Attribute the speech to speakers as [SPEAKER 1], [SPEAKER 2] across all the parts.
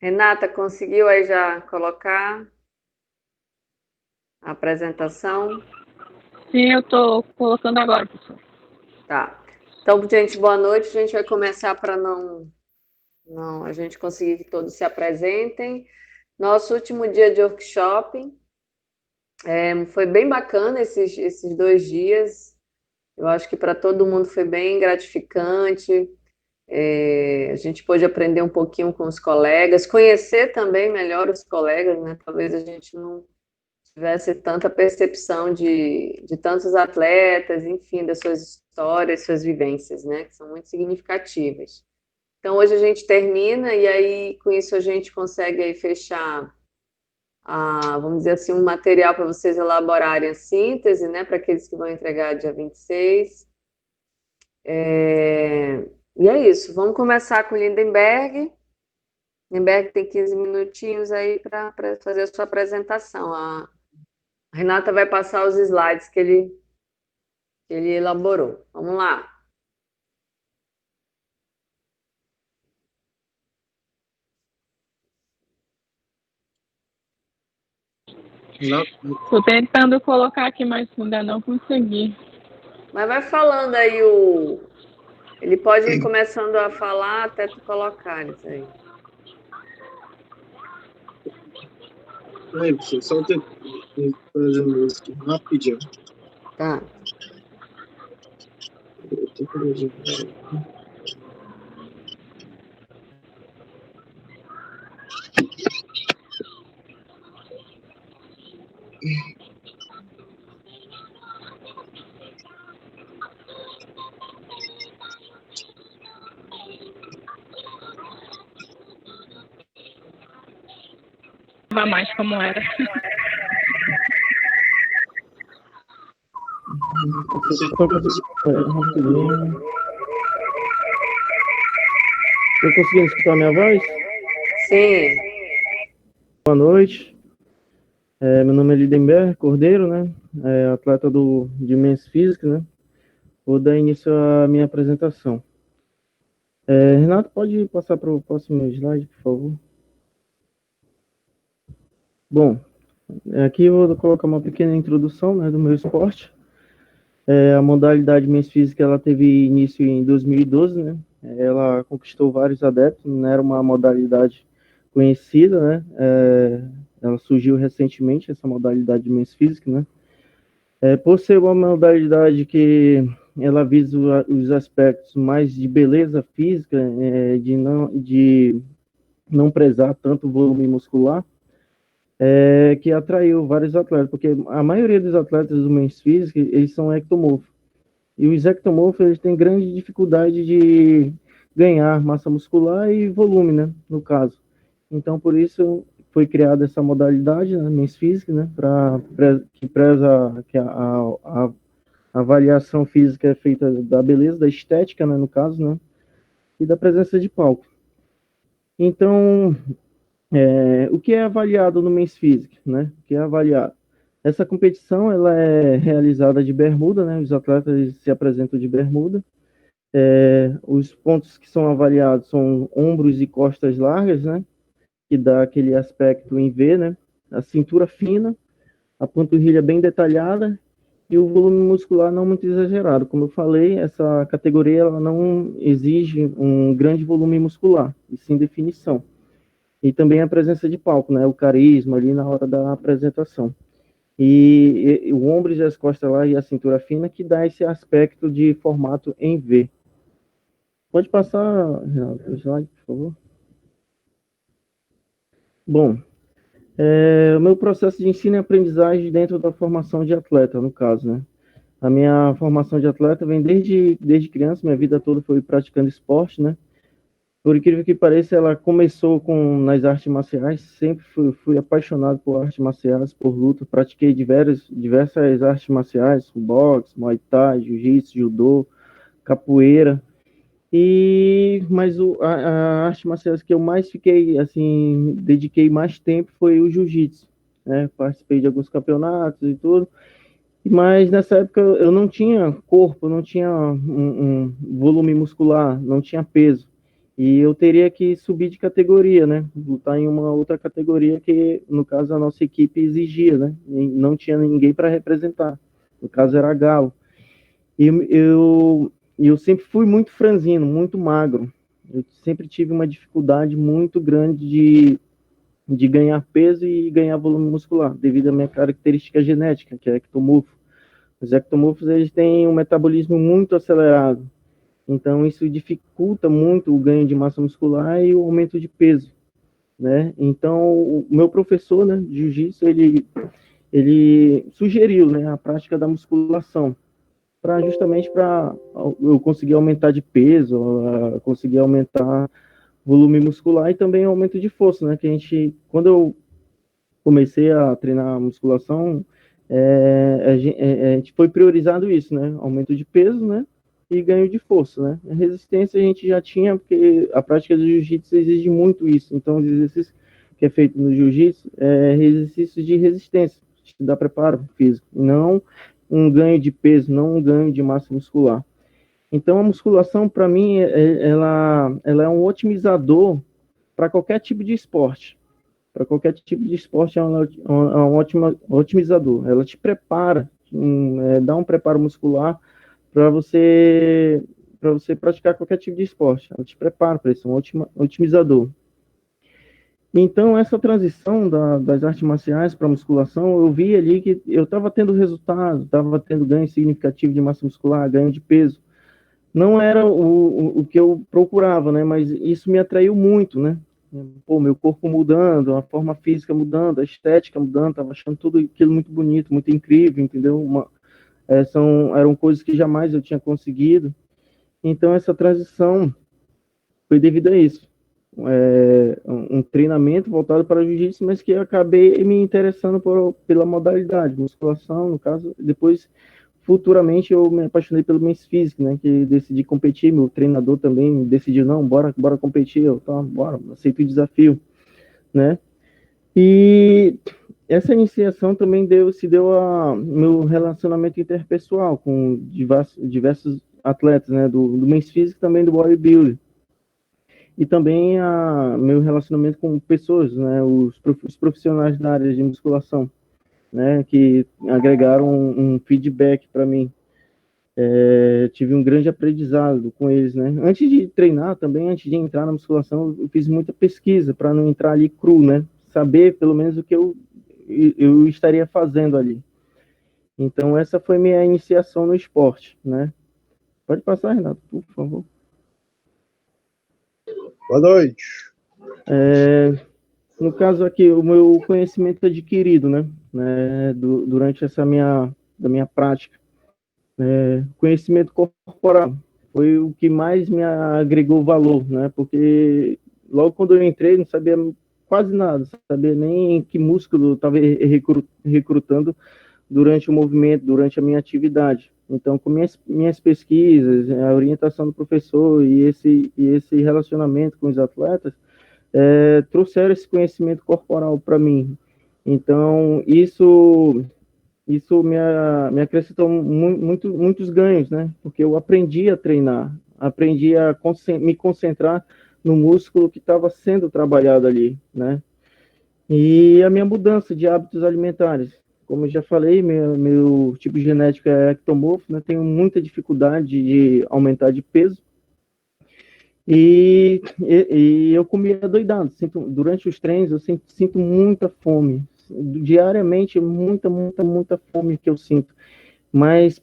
[SPEAKER 1] Renata, conseguiu aí já colocar a apresentação?
[SPEAKER 2] Sim, eu estou colocando agora, professor.
[SPEAKER 1] Tá. Então, gente, boa noite. A gente vai começar para não a gente conseguir que todos se apresentem. Nosso último dia de workshop foi bem bacana esses 2 dias. Eu acho que para todo mundo foi bem gratificante. A gente pôde aprender um pouquinho com os colegas, conhecer também melhor os colegas, né? Talvez a gente não tivesse tanta percepção de tantos atletas, enfim, das suas histórias, suas vivências, né? Que são muito significativas. Então, hoje a gente termina e aí, com isso, a gente consegue aí fechar, vamos dizer assim, um material para vocês elaborarem a síntese, né? Para aqueles que vão entregar dia 26. E é isso. Vamos começar com o Lindenberg. Lindenberg tem 15 minutinhos aí para fazer a sua apresentação. A Renata vai passar os slides que ele elaborou. Vamos lá.
[SPEAKER 2] Estou tentando colocar aqui, mas ainda não consegui.
[SPEAKER 1] Mas vai falando aí Ele pode ir começando a falar até tu colocar isso aí.
[SPEAKER 3] Professor, só fazendo isso aqui rapidinho.
[SPEAKER 1] Tá.
[SPEAKER 2] Não mais como era.
[SPEAKER 4] Estão conseguindo escutar a minha voz?
[SPEAKER 1] Sim.
[SPEAKER 4] Boa noite. Meu nome é Lindenberg Cordeiro, né? Atleta de Men's Physique, né? Vou dar início à minha apresentação. Renato, pode passar para o próximo slide, por favor? Bom, aqui eu vou colocar uma pequena introdução, né, do meu esporte. A modalidade Men's Physique, ela teve início em 2012, né? Ela conquistou vários adeptos, não era uma modalidade conhecida, né? Ela surgiu recentemente, essa modalidade de Men's Physique, né? Por ser uma modalidade que ela visa os aspectos mais de beleza física, de não prezar tanto o volume muscular, que atraiu vários atletas, porque a maioria dos atletas do Men's Physique, eles são ectomorfos. E os ectomorfos, eles têm grande dificuldade de ganhar massa muscular e volume, né, no caso. Então, por isso, foi criada essa modalidade, né, Men's Physique, né, que preza que a avaliação física é feita da beleza, da estética, né, no caso, né, e da presença de palco. Então, o que é avaliado no Men's Physique, né? O que é avaliado? Essa competição, ela é realizada de bermuda, né? Os atletas se apresentam de bermuda. Os pontos que são avaliados são ombros e costas largas, né? Que dá aquele aspecto em V, né? A cintura fina, a panturrilha bem detalhada e o volume muscular não muito exagerado. Como eu falei, essa categoria ela não exige um grande volume muscular, e sim definição. E também a presença de palco, né? O carisma ali na hora da apresentação. E o ombro e as costas lá e a cintura fina que dá esse aspecto de formato em V. Pode passar, Renato, o slide, por favor. Bom, o meu processo de ensino e aprendizagem dentro da formação de atleta, no caso, né? A minha formação de atleta vem desde criança, minha vida toda foi praticando esporte, né? Por incrível que pareça, ela começou nas artes marciais, sempre fui apaixonado por artes marciais, por luta, pratiquei diversas artes marciais, boxe, muay thai, jiu-jitsu, judô, capoeira, mas a arte marcial que eu mais fiquei, assim, dediquei mais tempo foi o jiu-jitsu, né? Participei de alguns campeonatos e tudo, mas nessa época eu não tinha corpo, não tinha um volume muscular, não tinha peso. e eu teria que subir de categoria, né? Lutar em uma outra categoria que, no caso, a nossa equipe exigia, né? E não tinha ninguém para representar. No caso, era a Galo. E eu sempre fui muito franzino, muito magro. Eu sempre tive uma dificuldade muito grande de ganhar peso e ganhar volume muscular, devido à minha característica genética, que é ectomorfo. Os ectomorfos, eles têm um metabolismo muito acelerado. Então, isso dificulta muito o ganho de massa muscular e o aumento de peso, né? Então, o meu professor, né, de jiu-jitsu, ele sugeriu, né, a prática da musculação, justamente para eu conseguir aumentar de peso, conseguir aumentar volume muscular e também aumento de força, né? Que quando eu comecei a treinar musculação, a gente foi priorizado isso, né? Aumento de peso, né? E ganho de força, né? A resistência a gente já tinha, porque a prática do jiu-jitsu exige muito isso. Então, os exercícios que é feito no jiu-jitsu é exercícios de resistência, que dá preparo físico, não um ganho de peso, não um ganho de massa muscular. Então, a musculação, para mim, ela é um otimizador para qualquer tipo de esporte. Para qualquer tipo de esporte, é um ótimo otimizador. Ela te prepara, dá um preparo muscular para você praticar qualquer tipo de esporte. Ela te prepara para isso, é um otimizador. Então, essa transição das artes marciais para a musculação, eu vi ali que eu estava tendo resultado, estava tendo ganho significativo de massa muscular, ganho de peso. Não era o que eu procurava, né? Mas isso me atraiu muito, né? Pô, meu corpo mudando, a forma física mudando, a estética mudando, estava achando tudo aquilo muito bonito, muito incrível, entendeu? Eram coisas que jamais eu tinha conseguido. Então, essa transição foi devido a isso. Um treinamento voltado para jiu-jitsu, mas que eu acabei me interessando pela modalidade, musculação, no caso. Depois, futuramente, eu me apaixonei pelo Men's Physique, né, que decidi competir. Meu treinador também decidiu, não, bora competir. Eu, tá, bora, aceito o desafio, né. E essa iniciação também se deu a meu relacionamento interpessoal com diversos atletas, né, do Men's Physique e também do bodybuilding. E também meu relacionamento com pessoas, né, os profissionais da área de musculação, né, que agregaram um feedback para mim. Tive um grande aprendizado com eles, né. Antes de treinar também, antes de entrar na musculação, eu fiz muita pesquisa para não entrar ali cru, né, saber pelo menos o que eu estaria fazendo ali. Então, essa foi minha iniciação no esporte, né. Pode passar, Renato, por favor.
[SPEAKER 3] Boa noite.
[SPEAKER 4] No caso aqui, o meu conhecimento adquirido, né, durante da minha prática, conhecimento corporal foi o que mais me agregou valor, né, porque logo quando eu entrei não sabia quase nada, não sabia nem que músculo eu estava recrutando durante o movimento, durante a minha atividade. Então, com minhas pesquisas, a orientação do professor e esse relacionamento com os atletas, trouxeram esse conhecimento corporal para mim. Então, isso me acrescentou muitos ganhos, né? Porque eu aprendi a treinar, aprendi a me concentrar no músculo que estava sendo trabalhado ali, né? E a minha mudança de hábitos alimentares. Como eu já falei, meu tipo genético é ectomorfo, né? Tenho muita dificuldade de aumentar de peso. E eu comia doidado. Durante os treinos, eu sinto muita fome. Diariamente, muita fome que eu sinto. Mas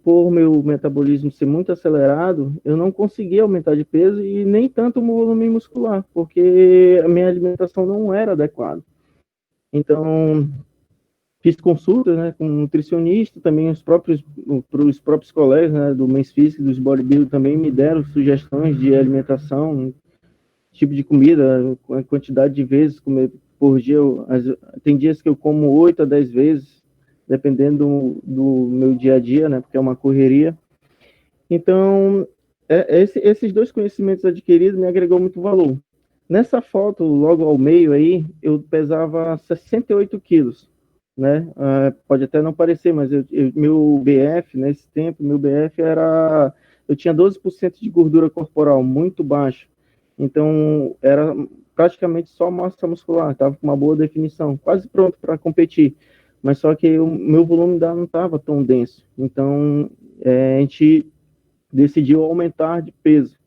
[SPEAKER 4] por meu metabolismo ser muito acelerado, eu não conseguia aumentar de peso e nem tanto o volume muscular, porque a minha alimentação não era adequada. Então, fiz consultas, né, com um nutricionista, também os próprios colegas, né, do Men's Physique, dos bodybuilding também me deram sugestões de alimentação, tipo de comida, a quantidade de vezes comer por dia. Tem dias que eu como 8 a 10 vezes, dependendo do meu dia a dia, né, porque é uma correria. Então, esses dois conhecimentos adquiridos me agregou muito valor. Nessa foto, logo ao meio aí, eu pesava 68 quilos, né? Pode até não parecer, mas meu BF, nesse tempo, meu BF era eu tinha 12% de gordura corporal, muito baixo. Então, era praticamente só massa muscular, estava com uma boa definição, quase pronto para competir. Mas só que o meu volume ainda não estava tão denso. Então, a gente decidiu aumentar de peso.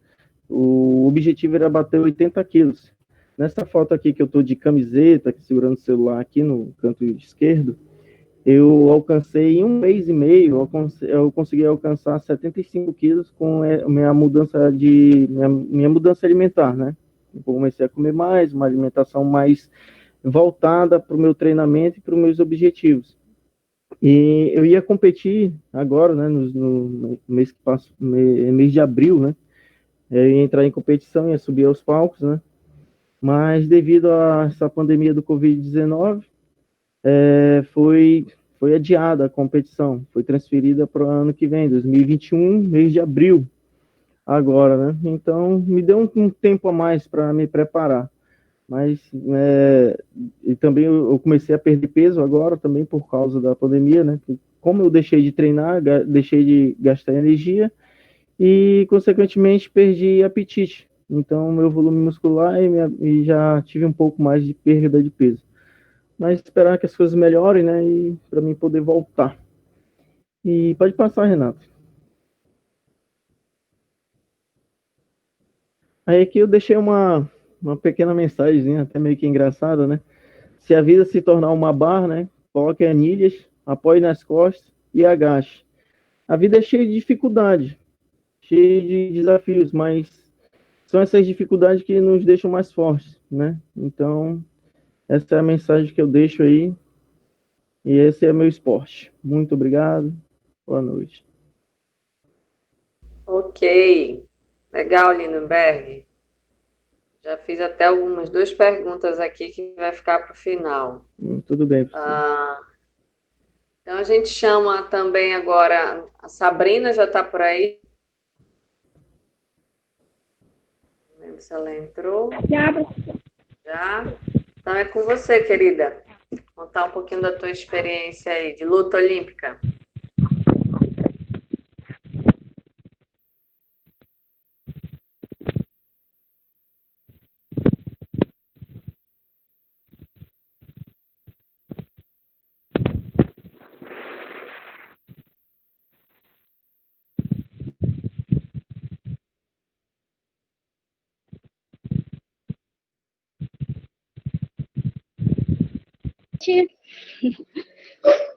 [SPEAKER 4] O objetivo era bater 80 quilos. Nessa foto aqui que eu estou de camiseta, segurando o celular aqui no canto esquerdo, eu alcancei em 1 mês e meio, eu consegui alcançar 75 quilos com minha mudança alimentar, né? Eu comecei a comer mais, uma alimentação mais voltada para o meu treinamento e para os meus objetivos. E eu ia competir agora, né, no mês que passa, mês de abril, né? Eu ia entrar em competição, ia subir aos palcos, né? Mas devido a essa pandemia do Covid-19, foi adiada a competição, foi transferida para o ano que vem, 2021, mês de abril, agora, né? Então, me deu um tempo a mais para me preparar. Mas, e também eu comecei a perder peso agora, também por causa da pandemia, né? Como eu deixei de treinar, deixei de gastar energia e, consequentemente, perdi apetite. Então, meu volume muscular e já tive um pouco mais de perda de peso. Mas esperar que as coisas melhorem, né? E para mim poder voltar. E pode passar, Renato. Aí aqui eu deixei uma pequena mensagem, até meio que engraçada, né? Se a vida se tornar uma barra, né? Coloque anilhas, apoie nas costas e agache. A vida é cheia de dificuldade, cheia de desafios, mas são essas dificuldades que nos deixam mais fortes, né? Então, essa é a mensagem que eu deixo aí. E esse é meu esporte. Muito obrigado. Boa noite.
[SPEAKER 1] Ok. Legal, Lindenberg. Já fiz até algumas 2 perguntas aqui que vai ficar para o final.
[SPEAKER 4] Tudo bem, professor.
[SPEAKER 1] Então a gente chama também agora a Sabrina, já está por aí? Não lembro se ela entrou. Já? Então é com você, querida. Contar um pouquinho da tua experiência aí de luta olímpica.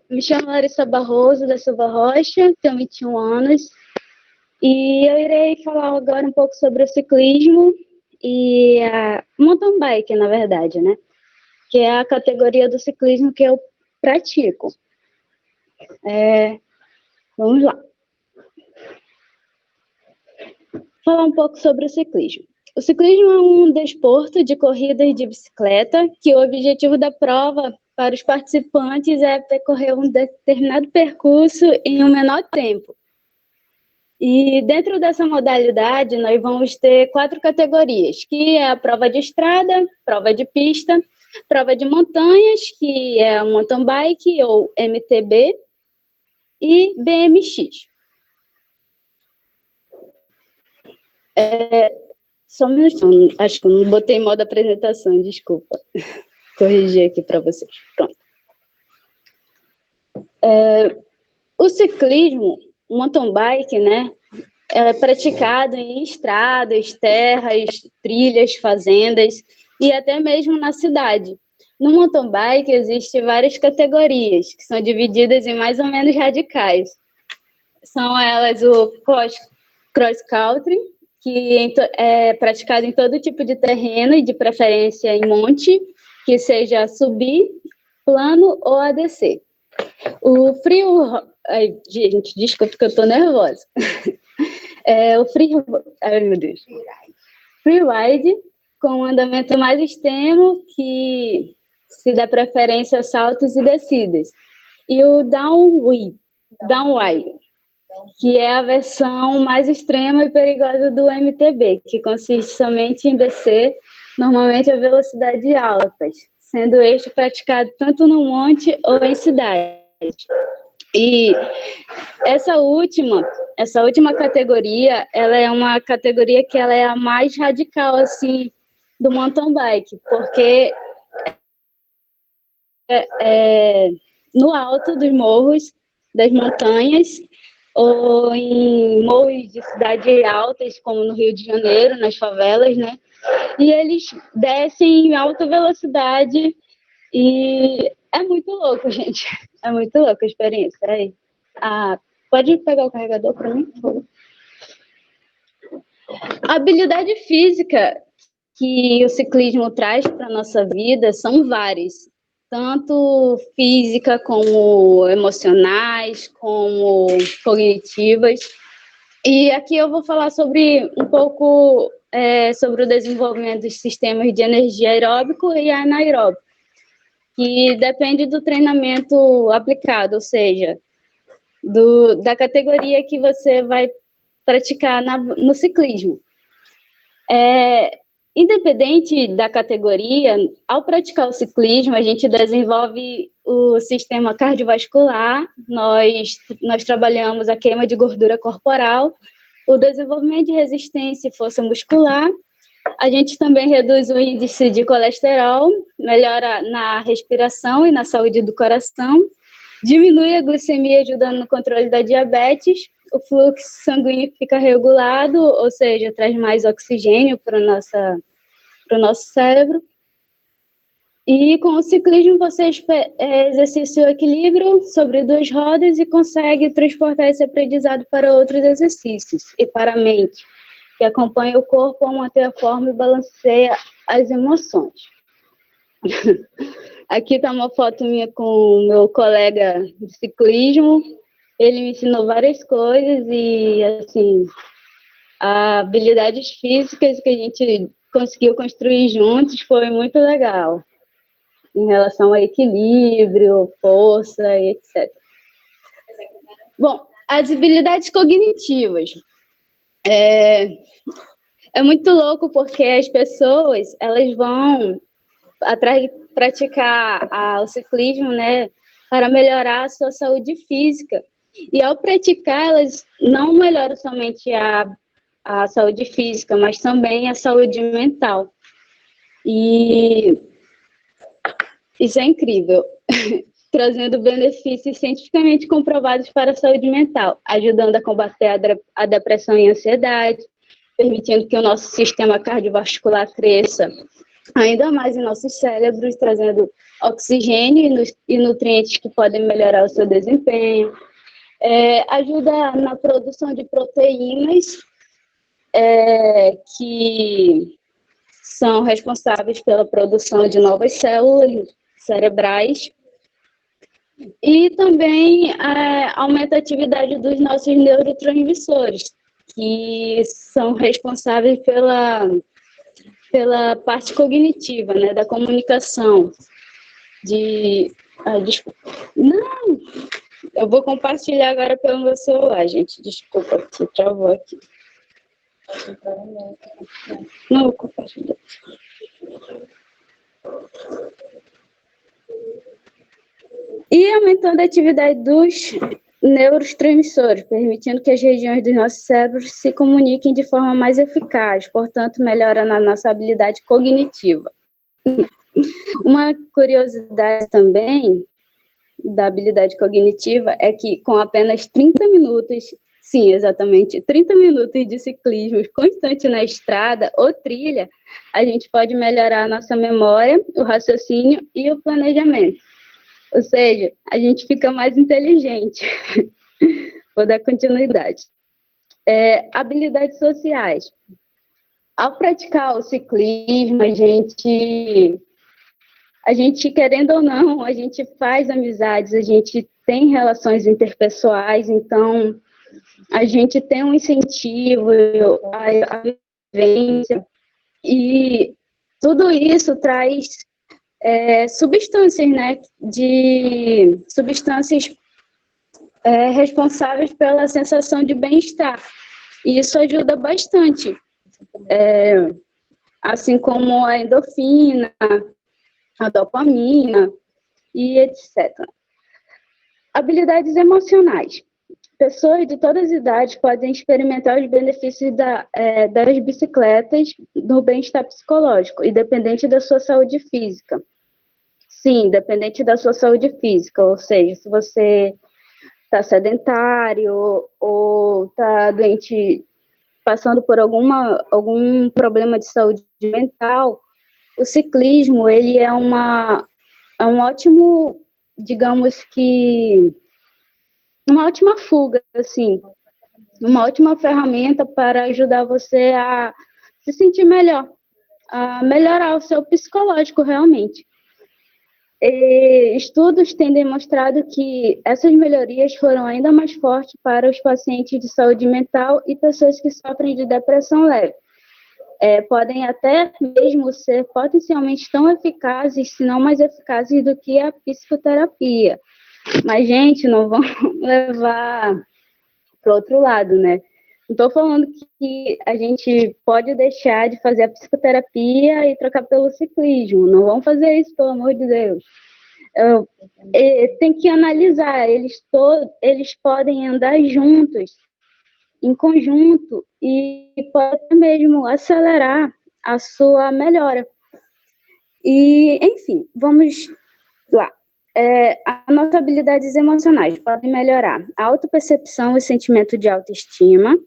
[SPEAKER 5] Me chamo Larissa Barroso, da Silva Rocha, tenho 21 anos, e eu irei falar agora um pouco sobre o ciclismo e a mountain bike, na verdade, né? Que é a categoria do ciclismo que eu pratico. Vamos lá. Falar um pouco sobre o ciclismo. O ciclismo é um desporto de corridas de bicicleta que o objetivo da prova para os participantes é percorrer um determinado percurso em um menor tempo. E dentro dessa modalidade, nós vamos ter 4 categorias, que é a prova de estrada, prova de pista, prova de montanhas, que é a mountain bike ou MTB, e BMX. Só um minutinho, acho que eu não botei modo apresentação, desculpa. Corrigir aqui para vocês. Pronto. O ciclismo, o mountain bike, né, é praticado em estradas, terras, trilhas, fazendas e até mesmo na cidade. No mountain bike existem várias categorias, que são divididas em mais ou menos radicais. São elas o cross country, que é praticado em todo tipo de terreno e de preferência em monte, que seja subir, plano ou a descer. O ai, gente, desculpa que eu tô nervosa. O freeride, com um andamento mais extremo, que se dá preferência a saltos e descidas. E o downwind, que é a versão mais extrema e perigosa do MTB, que consiste somente em descer, normalmente a velocidade altas, sendo este praticado tanto no monte ou em cidade. E essa última categoria, ela é uma categoria que ela é a mais radical, assim, do mountain bike, porque no alto dos morros, das montanhas, ou em morros de cidades altas, como no Rio de Janeiro, nas favelas, né? E eles descem em alta velocidade e é muito louco, gente. É muito louco a experiência. Aí. Pode pegar o carregador para mim, por favor? A habilidade física que o ciclismo traz para a nossa vida são várias, tanto física como emocionais, como cognitivas. E aqui eu vou falar sobre um pouco sobre o desenvolvimento dos sistemas de energia aeróbico e anaeróbico, que depende do treinamento aplicado, ou seja, da categoria que você vai praticar no ciclismo. Independente da categoria, ao praticar o ciclismo, a gente desenvolve o sistema cardiovascular, nós trabalhamos a queima de gordura corporal, o desenvolvimento de resistência e força muscular, a gente também reduz o índice de colesterol, melhora na respiração e na saúde do coração, diminui a glicemia, ajudando no controle da diabetes, o fluxo sanguíneo fica regulado, ou seja, traz mais oxigênio para o nosso cérebro. E com o ciclismo você exercita o equilíbrio sobre duas rodas e consegue transportar esse aprendizado para outros exercícios e para a mente, que acompanha o corpo a manter a forma e balanceia as emoções. Aqui está uma foto minha com o meu colega de ciclismo. Ele me ensinou várias coisas e, assim, habilidades físicas que a gente conseguiu construir juntos foi muito legal, em relação a equilíbrio, força e etc. Bom, as habilidades cognitivas. É muito louco porque as pessoas, elas vão atrás de praticar o ciclismo, né, para melhorar a sua saúde física. E ao praticar, elas não melhoram somente a saúde física, mas também a saúde mental. E isso é incrível, trazendo benefícios cientificamente comprovados para a saúde mental, ajudando a combater a depressão e a ansiedade, permitindo que o nosso sistema cardiovascular cresça ainda mais em nossos cérebros, trazendo oxigênio e nutrientes que podem melhorar o seu desempenho. Ajuda na produção de proteínas que são responsáveis pela produção de novas células cerebrais e também aumenta a atividade dos nossos neurotransmissores, que são responsáveis pela parte cognitiva, né, da comunicação. Não! Eu vou compartilhar agora pelo meu celular, gente. Desculpa, que travou aqui. Não, vou compartilhar. E aumentando a atividade dos neurotransmissores, permitindo que as regiões dos nossos cérebros se comuniquem de forma mais eficaz, portanto, melhora na nossa habilidade cognitiva. Uma curiosidade também da habilidade cognitiva é que com apenas 30 minutos, sim, exatamente, 30 minutos de ciclismo constante na estrada ou trilha, a gente pode melhorar a nossa memória, o raciocínio e o planejamento. Ou seja, a gente fica mais inteligente. Vou dar continuidade. Habilidades sociais. Ao praticar o ciclismo, a gente, querendo ou não, a gente faz amizades, a gente tem relações interpessoais, então a gente tem um incentivo à vivência, e tudo isso traz substâncias, né, substâncias responsáveis pela sensação de bem-estar, e isso ajuda bastante, assim como a endorfina, a dopamina e etc. Habilidades emocionais. Pessoas de todas as idades podem experimentar os benefícios das bicicletas no bem-estar psicológico, independente da sua saúde física. Sim, independente da sua saúde física, ou seja, se você está sedentário ou está doente, passando por algum problema de saúde mental, o ciclismo ele é um ótimo, digamos que, uma ótima fuga, assim, uma ótima ferramenta para ajudar você a se sentir melhor, a melhorar o seu psicológico realmente. E estudos têm demonstrado que essas melhorias foram ainda mais fortes para os pacientes de saúde mental e pessoas que sofrem de depressão leve. Podem até mesmo ser potencialmente tão eficazes, se não mais eficazes do que a psicoterapia. Mas, gente, não vão levar para o outro lado, né? Não estou falando que a gente pode deixar de fazer a psicoterapia e trocar pelo ciclismo. Não vão fazer isso, pelo amor de Deus. Tem que analisar. Eles podem andar juntos, em conjunto, e pode mesmo acelerar a sua melhora. E, enfim, vamos lá. As nossas habilidades emocionais podem melhorar a autopercepção e sentimento de autoestima,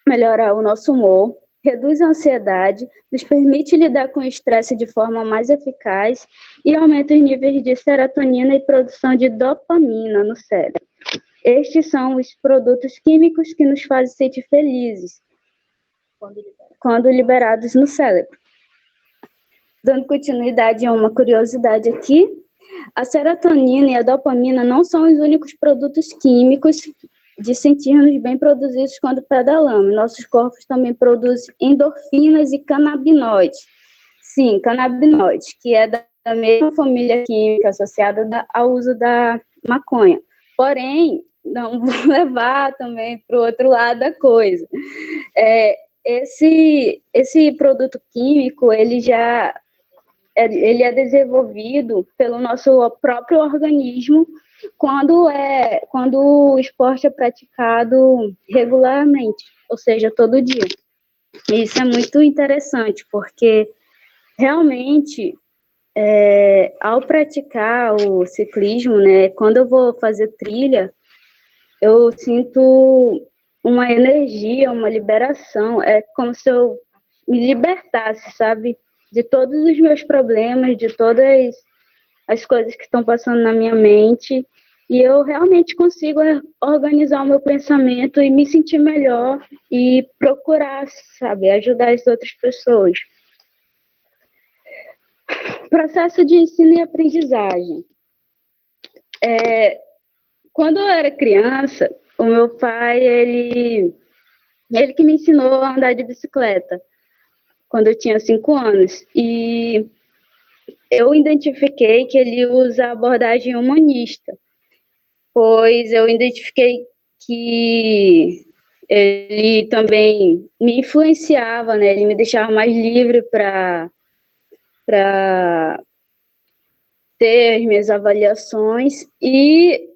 [SPEAKER 5] melhorar o nosso humor, reduz a ansiedade, nos permite lidar com o estresse de forma mais eficaz e aumenta os níveis de serotonina e produção de dopamina no cérebro. Estes são os produtos químicos que nos fazem sentir felizes quando liberados no cérebro. Dando continuidade a uma curiosidade aqui, a serotonina e a dopamina não são os únicos produtos químicos de sentirmos bem produzidos quando pedalamos. Nossos corpos também produzem endorfinas e canabinoides. Sim, canabinoides, que é da mesma família química associada ao uso da maconha. Porém, não vou levar também para o outro lado da coisa. Esse produto químico, ele é desenvolvido pelo nosso próprio organismo quando o esporte é praticado regularmente, ou seja, todo dia. Isso é muito interessante, porque realmente, ao praticar o ciclismo, né, quando eu vou fazer trilha, eu sinto uma energia, uma liberação, é como se eu me libertasse, sabe, de todos os meus problemas, de todas as coisas que estão passando na minha mente, e eu realmente consigo organizar o meu pensamento e me sentir melhor e procurar, sabe, ajudar as outras pessoas. Processo de ensino e aprendizagem. Quando eu era criança, o meu pai, ele que me ensinou a andar de bicicleta, quando eu tinha 5 anos, e eu identifiquei que ele usa a abordagem humanista, pois eu identifiquei que ele também me influenciava, né? Ele me deixava mais livre para ter as minhas avaliações, e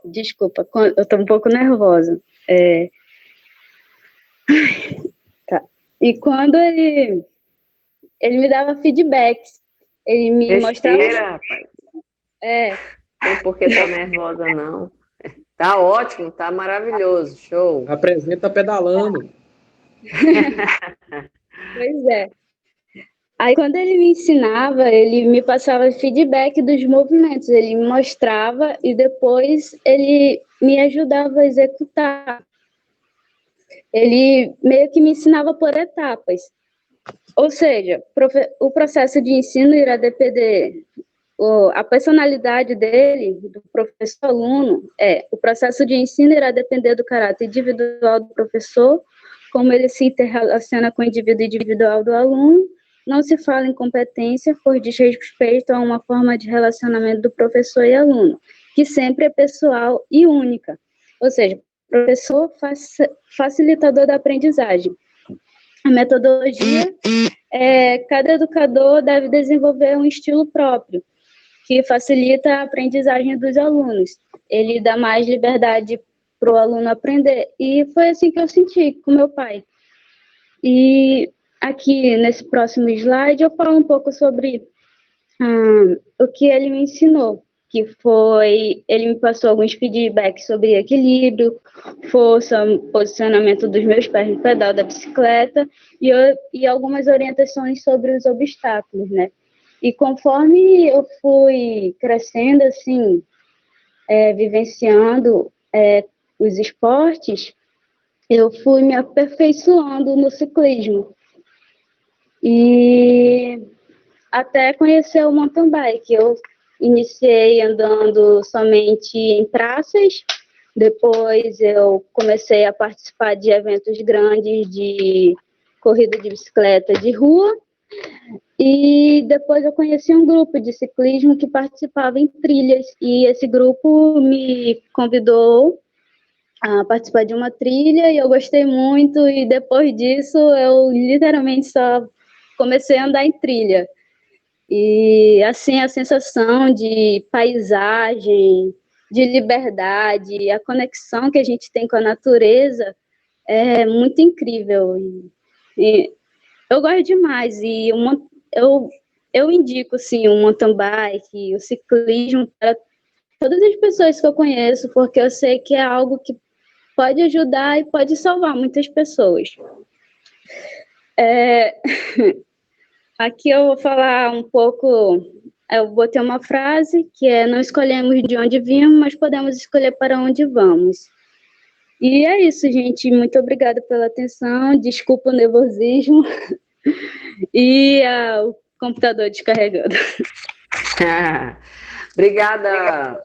[SPEAKER 5] Desculpa, eu estou um pouco nervosa. Tá. E quando ele me dava feedbacks, ele me mostrava...
[SPEAKER 1] Rapaz. Não tem por que estar nervosa, não. Tá ótimo, tá maravilhoso, show.
[SPEAKER 3] Apresenta pedalando.
[SPEAKER 5] Pois é. Aí, quando ele me ensinava, ele me passava feedback dos movimentos, ele me mostrava e depois ele me ajudava a executar. Ele meio que me ensinava por etapas. Ou seja, o processo de ensino irá depender, a personalidade dele, do professor-aluno, o processo de ensino irá depender do caráter individual do professor, como ele se interrelaciona com o indivíduo individual do aluno. Não se fala em competência, pois diz respeito a uma forma de relacionamento do professor e aluno, que sempre é pessoal e única. Ou seja, professor facilitador da aprendizagem. A metodologia, cada educador deve desenvolver um estilo próprio. que facilita a aprendizagem dos alunos. Ele dá mais liberdade para o aluno aprender. E foi assim que eu senti com meu pai. E aqui, nesse próximo slide, eu falo um pouco sobre o que ele me ensinou, que foi, ele me passou alguns feedbacks sobre equilíbrio, força, posicionamento dos meus pés no pedal da bicicleta e algumas orientações sobre os obstáculos, né? E conforme eu fui crescendo, assim, vivenciando os esportes, eu fui me aperfeiçoando no ciclismo. E até conhecer o mountain bike. Eu iniciei andando somente em praças, depois eu comecei a participar de eventos grandes de corrida de bicicleta de rua, e depois eu conheci um grupo de ciclismo que participava em trilhas, e esse grupo me convidou a participar de uma trilha, e eu gostei muito, e depois disso eu literalmente só comecei a andar em trilha. E, assim, a sensação de paisagem, de liberdade, a conexão que a gente tem com a natureza é muito incrível. E eu gosto demais. E eu indico, sim, o mountain bike, o ciclismo para todas as pessoas que eu conheço, porque eu sei que é algo que pode ajudar e pode salvar muitas pessoas. Aqui eu vou falar um pouco, eu botei uma frase que é: não escolhemos de onde vimos, mas podemos escolher para onde vamos. E é isso, gente. Muito obrigada pela atenção. Desculpa o nervosismo e o computador descarregando.
[SPEAKER 1] Obrigada,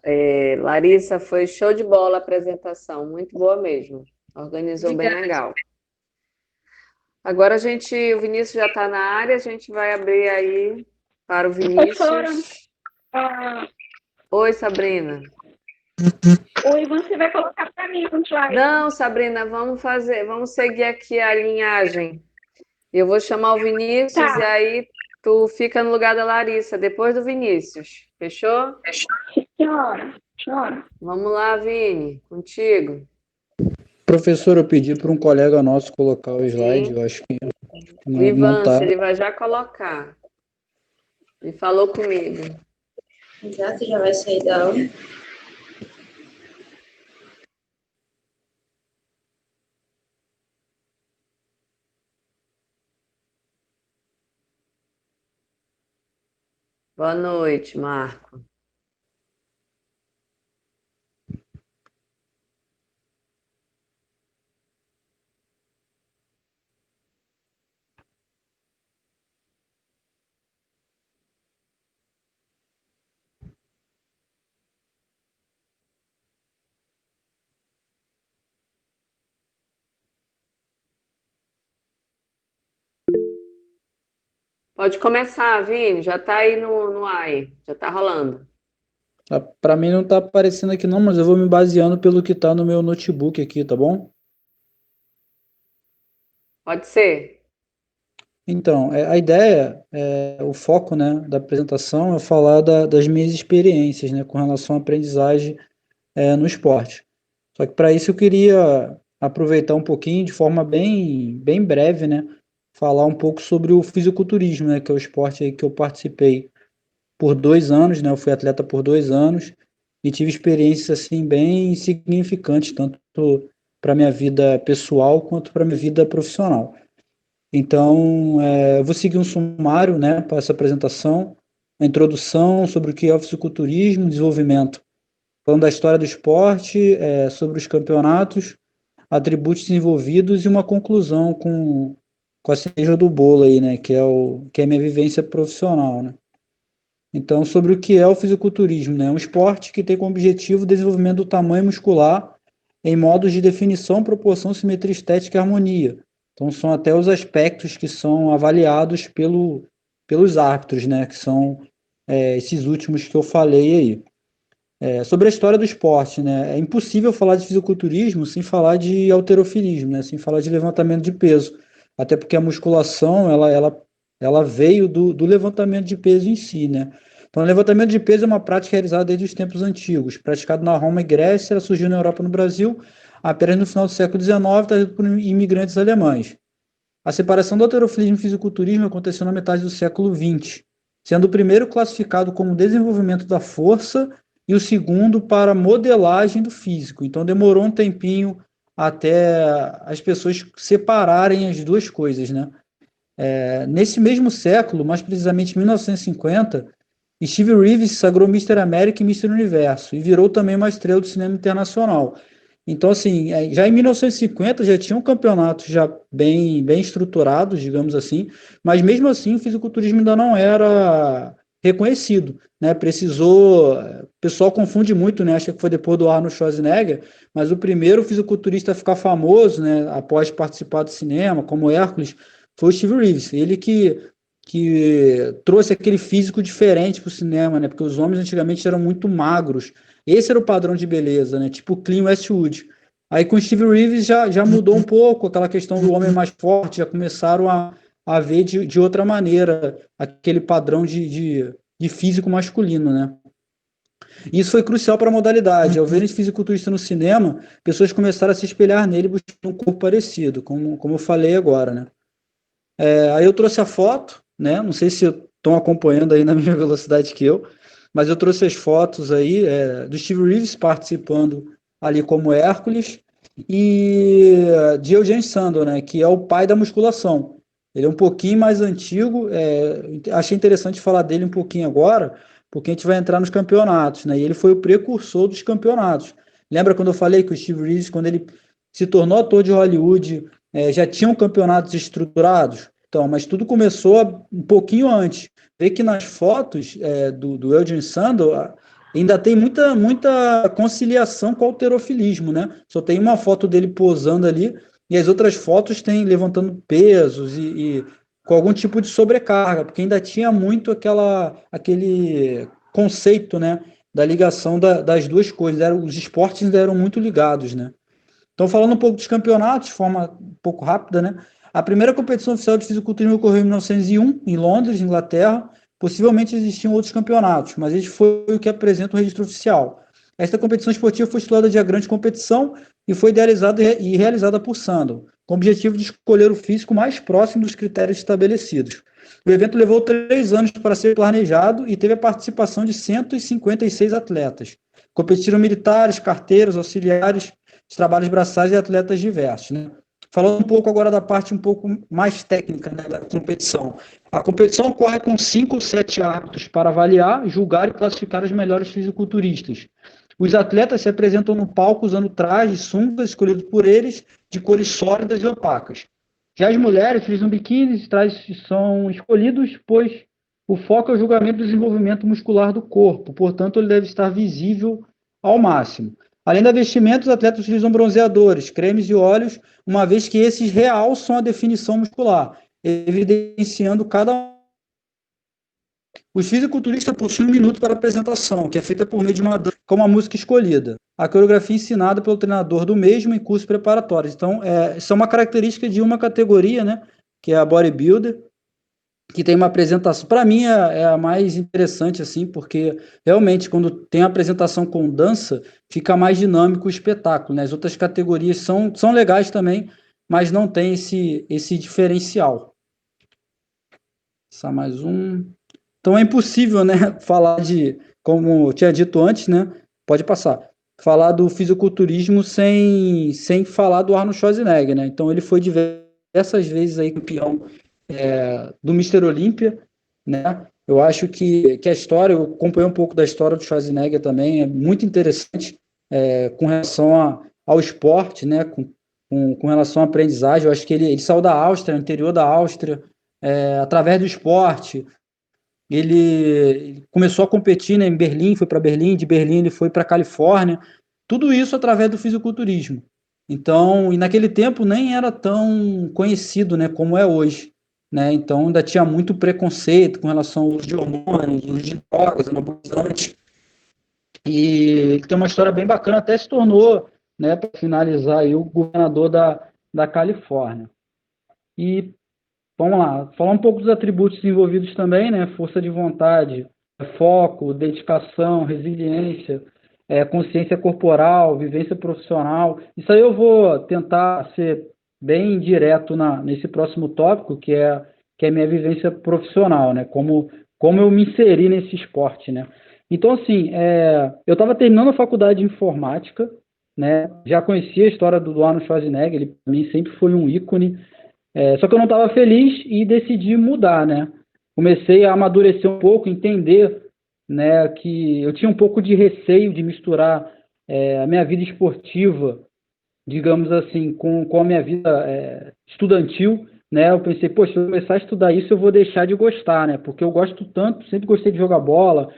[SPEAKER 1] Larissa. Foi show de bola a apresentação. Muito boa mesmo. Organizou bem legal. Agora o Vinícius já está na área, a gente vai abrir aí para o Vinícius. Oi, Sabrina.
[SPEAKER 2] Oi, você vai colocar para mim um slide.
[SPEAKER 1] Não, Sabrina, vamos seguir aqui a linhagem. Eu vou chamar o Vinícius e aí tu fica no lugar da Larissa, depois do Vinícius. Fechou?
[SPEAKER 2] Senhora.
[SPEAKER 1] Vamos lá, Vini, contigo.
[SPEAKER 6] Professor, eu pedi para um colega nosso colocar o slide,
[SPEAKER 1] Sim.
[SPEAKER 6] eu acho que
[SPEAKER 1] O
[SPEAKER 6] não
[SPEAKER 1] Ivan,
[SPEAKER 6] está.
[SPEAKER 1] ele vai já colocar. Ele falou comigo.
[SPEAKER 7] Exato, já vai sair da aula.
[SPEAKER 1] Boa noite, Marco. Pode começar, Vini, já está aí no ar, já está rolando.
[SPEAKER 6] Para mim não está aparecendo aqui não, mas eu vou me baseando pelo que está no meu notebook aqui, tá bom?
[SPEAKER 1] Pode ser.
[SPEAKER 6] Então, a ideia, o foco, né, da apresentação é falar das minhas experiências, né, com relação à aprendizagem no esporte. Só que para isso eu queria aproveitar um pouquinho, de forma bem breve, né, falar um pouco sobre o fisiculturismo, né, que é o esporte aí que eu participei por 2 anos, né, eu fui atleta por 2 anos e tive experiências assim bem significantes, tanto para minha vida pessoal quanto para minha vida profissional. Então, eu vou seguir um sumário, né, para essa apresentação, a introdução sobre o que é o fisiculturismo, desenvolvimento, falando da história do esporte, sobre os campeonatos, atributos envolvidos e uma conclusão com a cereja do bolo aí, né, que é a minha vivência profissional, né. Então, sobre o que é o fisiculturismo, né, é um esporte que tem como objetivo o desenvolvimento do tamanho muscular em modos de definição, proporção, simetria estética e harmonia. Então, são até os aspectos que são avaliados pelos árbitros, né, que são esses últimos que eu falei aí. Sobre a história do esporte, né, é impossível falar de fisiculturismo sem falar de halterofilismo, né, sem falar de levantamento de peso, até porque a musculação ela veio do levantamento de peso em si, né. Então, o levantamento de peso é uma prática realizada desde os tempos antigos, praticado na Roma e Grécia, surgiu na Europa e no Brasil apenas no final do século XIX, trazido por imigrantes alemães. A separação do halterofilismo e fisiculturismo aconteceu na metade do século XX, sendo o primeiro classificado como desenvolvimento da força e o segundo para modelagem do físico. Então demorou um tempinho até as pessoas separarem as duas coisas, né? Nesse mesmo século, mais precisamente em 1950, Steve Reeves sagrou Mr. América e Mr. Universo e virou também uma estrela do cinema internacional. Então, assim, já em 1950 já tinham campeonatos já bem estruturados, digamos assim, mas mesmo assim o fisiculturismo ainda não era reconhecido, né? O pessoal confunde muito, né? Acha que foi depois do Arnold Schwarzenegger, mas o primeiro fisiculturista a ficar famoso, né, após participar do cinema, como Hércules, foi o Steve Reeves. Ele que trouxe aquele físico diferente para o cinema, né? Porque os homens antigamente eram muito magros. Esse era o padrão de beleza, né? Tipo o Clint Eastwood. Aí com o Steve Reeves já mudou um pouco aquela questão do homem mais forte, já começaram a ver de outra maneira aquele padrão de físico masculino, né? E isso foi crucial para a modalidade. Ao ver esse fisiculturista no cinema, pessoas começaram a se espelhar nele buscando um corpo parecido, como eu falei agora, né? Aí eu trouxe a foto, né? Não sei se estão acompanhando aí na mesma velocidade que eu, mas eu trouxe as fotos aí do Steve Reeves participando ali como Hércules e de Eugene Sandow, né? Que é o pai da musculação. Ele é um pouquinho mais antigo. Achei interessante falar dele um pouquinho agora, porque a gente vai entrar nos campeonatos, né? E ele foi o precursor dos campeonatos. Lembra quando eu falei que o Steve Reeves, quando ele se tornou ator de Hollywood, já tinham campeonatos estruturados? Então, mas tudo começou um pouquinho antes. Vê que nas fotos do Eugene Sandow ainda tem muita conciliação com o halterofilismo, né? Só tem uma foto dele posando ali e as outras fotos tem levantando pesos e com algum tipo de sobrecarga, porque ainda tinha muito aquele conceito, né, da ligação das duas coisas. Os esportes ainda eram muito ligados, né? Então, falando um pouco dos campeonatos, de forma um pouco rápida, né? A primeira competição oficial de fisiculturismo ocorreu em 1901, em Londres, Inglaterra. Possivelmente existiam outros campeonatos, mas este foi o que apresenta o registro oficial. Esta competição esportiva foi estudada de grande competição e foi idealizada e realizada por Sandow, com o objetivo de escolher o físico mais próximo dos critérios estabelecidos. O evento levou 3 anos para ser planejado e teve a participação de 156 atletas. Competiram militares, carteiros, auxiliares, trabalhos braçais e atletas diversos, né? Falando um pouco agora da parte um pouco mais técnica, né, da competição. A competição ocorre com 5 ou 7 árbitros para avaliar, julgar e classificar os melhores fisiculturistas. Os atletas se apresentam no palco usando trajes, sungas escolhidos por eles, de cores sólidas e opacas. Já as mulheres utilizam biquínis, trajes são escolhidos, pois o foco é o julgamento do desenvolvimento muscular do corpo, portanto ele deve estar visível ao máximo. Além da vestimenta, os atletas utilizam bronzeadores, cremes e óleos, uma vez que esses realçam a definição muscular, evidenciando cada um. Os fisiculturistas possuem 1 minuto para a apresentação, que é feita por meio de uma dança com uma música escolhida. A coreografia ensinada pelo treinador do mesmo em cursos preparatórios. Então, isso é uma característica de uma categoria, né, que é a bodybuilder, que tem uma apresentação, para mim é a mais interessante, assim, porque realmente quando tem a apresentação com dança, fica mais dinâmico o espetáculo, né? As outras categorias são legais também, mas não tem esse diferencial. Só mais um. Então é impossível, né, falar como eu tinha dito antes, né? Pode passar. Falar do fisiculturismo sem falar do Arnold Schwarzenegger, né? Então ele foi diversas vezes aí campeão do Mr. Olímpia, né? Eu acho que a história, eu acompanhei um pouco da história do Schwarzenegger também, é muito interessante com relação ao esporte, né? Com relação à aprendizagem. Eu acho que ele saiu da Áustria, interior da Áustria, através do esporte. Ele começou a competir, né, em Berlim, foi para Berlim, de Berlim ele foi para Califórnia, tudo isso através do fisiculturismo. Então, e naquele tempo nem era tão conhecido, né, como é hoje. Né? Então ainda tinha muito preconceito com relação ao uso de hormônios, uso de drogas, anabolizantes. E tem uma história bem bacana, até se tornou, né, para finalizar, aí, o governador da Califórnia. E vamos lá, falar um pouco dos atributos envolvidos também, né? Força de vontade, foco, dedicação, resiliência, consciência corporal, vivência profissional. Isso aí eu vou tentar ser bem direto nesse próximo tópico, que é minha vivência profissional, né? Como eu me inseri nesse esporte, né? Então, assim, eu estava terminando a faculdade de informática, né? Já conhecia a história do Arnold Schwarzenegger, ele para mim sempre foi um ícone, só que eu não estava feliz e decidi mudar, né? Comecei a amadurecer um pouco, entender, né, que eu tinha um pouco de receio de misturar a minha vida esportiva, digamos assim, com a minha vida estudantil, né? Eu pensei, poxa, se eu começar a estudar isso, eu vou deixar de gostar, né? Porque eu gosto tanto, sempre gostei de jogar bola,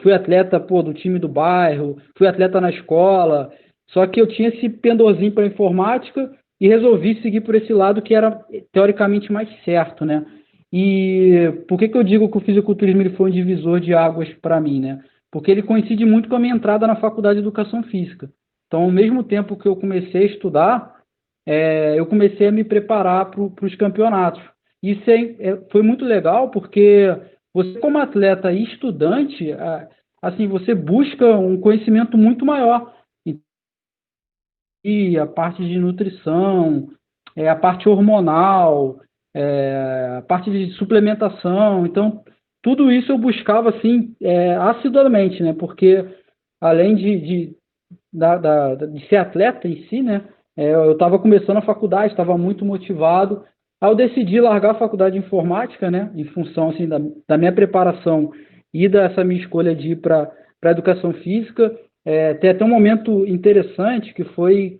[SPEAKER 6] fui atleta, pô, do time do bairro, fui atleta na escola, só que eu tinha esse pendorzinho para informática e resolvi seguir por esse lado que era teoricamente mais certo, né? E por que eu digo que o fisiculturismo ele foi um divisor de águas para mim, né? Porque ele coincide muito com a minha entrada na faculdade de educação física. Então, ao mesmo tempo que eu comecei a estudar, eu comecei a me preparar para os campeonatos. Isso foi muito legal porque você, como atleta e estudante, assim, você busca um conhecimento muito maior. E a parte de nutrição, a parte hormonal, a parte de suplementação. Então, tudo isso eu buscava, assim, assiduamente, né? Porque, além de ser atleta em si, né? Eu estava começando a faculdade, estava muito motivado. Aí eu decidi largar a faculdade de informática, né? Em função assim, da minha preparação e dessa minha escolha de ir para a educação física. Tem até um momento interessante que foi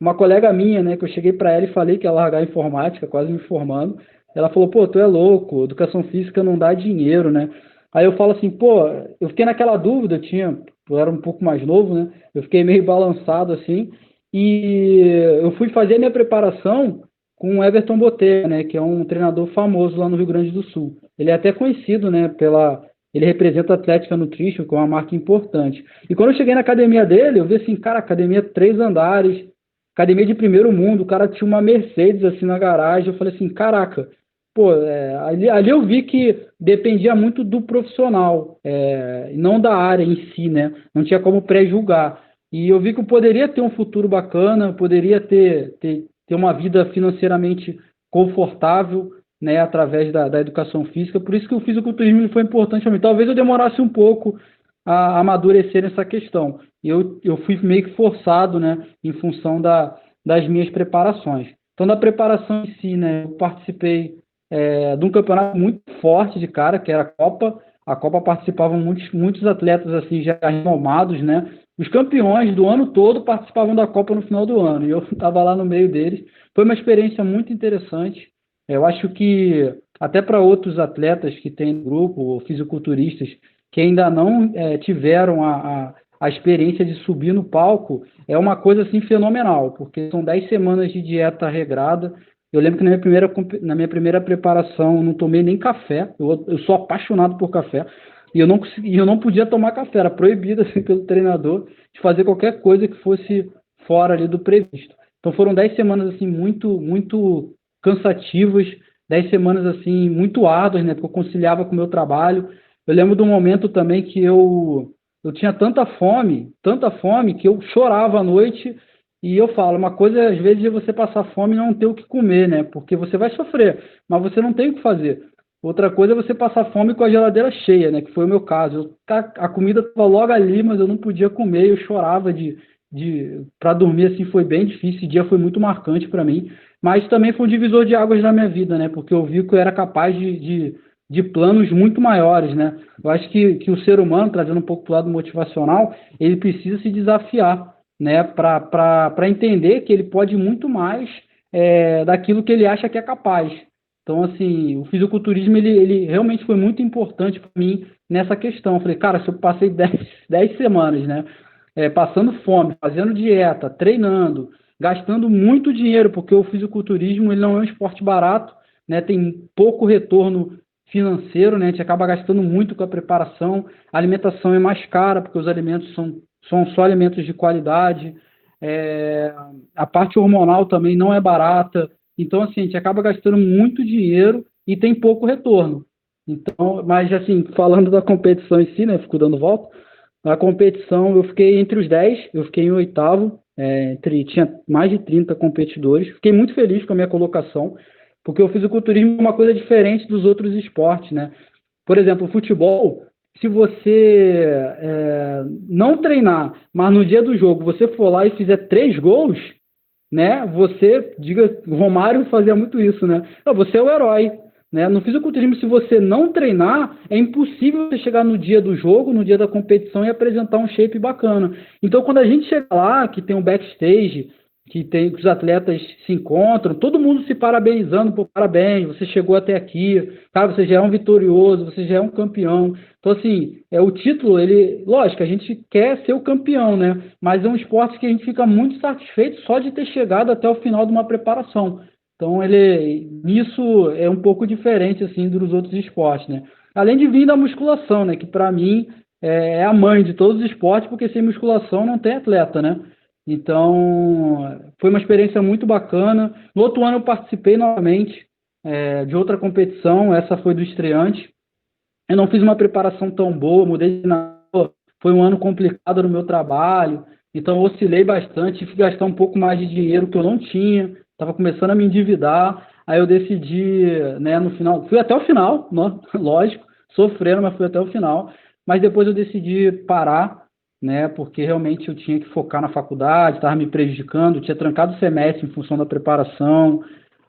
[SPEAKER 6] uma colega minha, né? Que eu cheguei para ela e falei que ia largar a informática, quase me formando. Ela falou, pô, tu é louco, educação física não dá dinheiro, né? Aí eu falo assim, pô, eu fiquei naquela dúvida, eu era um pouco mais novo, né? Eu fiquei meio balançado assim, e eu fui fazer a minha preparação com o Everton Botelho, né? Que é um treinador famoso lá no Rio Grande do Sul. Ele é até conhecido, né? Ele representa a Atlética Nutrition, que é uma marca importante. E quando eu cheguei na academia dele, eu vi assim, cara, academia 3 andares, academia de primeiro mundo, o cara tinha uma Mercedes assim na garagem. Eu falei assim, caraca, pô, ali eu vi que dependia muito do profissional, e não da área em si, né? Não tinha como pré-julgar. E eu vi que eu poderia ter um futuro bacana, poderia ter uma vida financeiramente confortável, né, através da educação física. Por isso que o fisiculturismo foi importante para mim. Talvez eu demorasse um pouco a amadurecer nessa questão. E eu fui meio que forçado, né, em função das minhas preparações. Então, da preparação em si, né, eu participei de um campeonato muito forte de cara, que era a Copa. A Copa participavam muitos atletas assim já renomados, né? Os campeões do ano todo participavam da Copa no final do ano, e eu estava lá no meio deles. Foi uma experiência muito interessante. Eu acho que até para outros atletas que tem no grupo, ou fisiculturistas, que ainda não tiveram a experiência de subir no palco, é uma coisa assim fenomenal, porque são 10 semanas de dieta regrada. Eu lembro que na minha primeira preparação eu não tomei nem café. Eu sou apaixonado por café. E eu não podia tomar café. Era proibido assim, pelo treinador de fazer qualquer coisa que fosse fora ali do previsto. Então foram 10 semanas assim, muito, muito cansativas. 10 semanas assim, muito árduas, né? Porque eu conciliava com o meu trabalho. Eu lembro de um momento também que eu tinha tanta fome, que eu chorava à noite. E eu falo, uma coisa às vezes é você passar fome e não ter o que comer, né? Porque você vai sofrer, mas você não tem o que fazer. Outra coisa é você passar fome com a geladeira cheia, né? Que foi o meu caso. A comida estava logo ali, mas eu não podia comer, eu chorava para dormir, assim, foi bem difícil. Esse dia foi muito marcante para mim, mas também foi um divisor de águas na minha vida, né? Porque eu vi que eu era capaz de planos muito maiores, né? Eu acho que o ser humano, trazendo um pouco para o lado motivacional, ele precisa se desafiar, né, para entender que ele pode muito mais daquilo que ele acha que é capaz. Então, assim, o fisiculturismo, ele realmente foi muito importante para mim nessa questão. Eu falei, cara, se eu passei 10 semanas, né, passando fome, fazendo dieta, treinando, gastando muito dinheiro, porque o fisiculturismo ele não é um esporte barato, né, tem pouco retorno financeiro, né, a gente acaba gastando muito com a preparação, a alimentação é mais cara, porque os alimentos são só alimentos de qualidade, a parte hormonal também não é barata, então assim, a gente acaba gastando muito dinheiro e tem pouco retorno. Então, mas assim, falando da competição em si, né, fico dando volta, na competição eu fiquei entre os 10, eu fiquei em oitavo, tinha mais de 30 competidores, fiquei muito feliz com a minha colocação, porque o fisiculturismo é uma coisa diferente dos outros esportes, né? Por exemplo, o futebol, se você não treinar, mas no dia do jogo você for lá e fizer 3 gols, né? Você, o Romário fazia muito isso, né? Você é o herói, né? No fisiculturismo, se você não treinar, é impossível você chegar no dia do jogo, no dia da competição e apresentar um shape bacana. Então, quando a gente chega lá, que tem um backstage, que os atletas se encontram, todo mundo se parabenizando, pô, parabéns, você chegou até aqui, cara, você já é um vitorioso, você já é um campeão. Então, assim, o título, lógico, a gente quer ser o campeão, né? Mas é um esporte que a gente fica muito satisfeito só de ter chegado até o final de uma preparação. Então, nisso é um pouco diferente, assim, dos outros esportes, né? Além de vir da musculação, né? Que, para mim, é a mãe de todos os esportes, porque sem musculação não tem atleta, né? Então, foi uma experiência muito bacana. No outro ano eu participei novamente de outra competição, essa foi do estreante. Eu não fiz uma preparação tão boa, mudei de nada. Foi um ano complicado no meu trabalho, então eu oscilei bastante, tive que gastar um pouco mais de dinheiro que eu não tinha, estava começando a me endividar, aí eu decidi, né, no final, fui até o final, lógico, sofrendo, mas fui até o final, mas depois eu decidi parar, né, porque realmente eu tinha que focar na faculdade, estava me prejudicando, eu tinha trancado o semestre em função da preparação,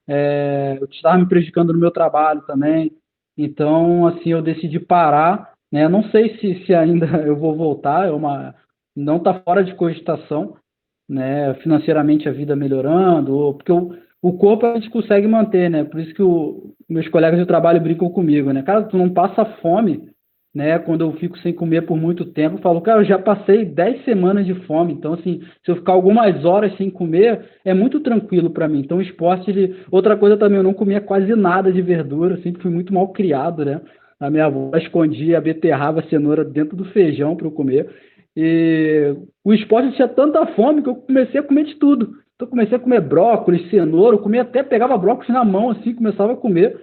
[SPEAKER 6] eu estava me prejudicando no meu trabalho também, então, assim, eu decidi parar, né, não sei se ainda eu vou voltar, não está fora de cogitação, né, financeiramente a vida melhorando, porque o corpo a gente consegue manter, né, por isso que meus colegas de trabalho brincam comigo, né, cara, tu não passa fome, né, quando eu fico sem comer por muito tempo, eu falo, cara, eu já passei 10 semanas de fome, então, assim, se eu ficar algumas horas sem comer, é muito tranquilo para mim. Então, o esporte, outra coisa também, eu não comia quase nada de verdura, eu sempre fui muito mal criado, né, a minha avó escondia a beterraba, a cenoura dentro do feijão para eu comer, e o esporte tinha tanta fome que eu comecei a comer de tudo. Então, eu comecei a comer brócolis, cenoura, eu comia até, pegava brócolis na mão, assim, começava a comer.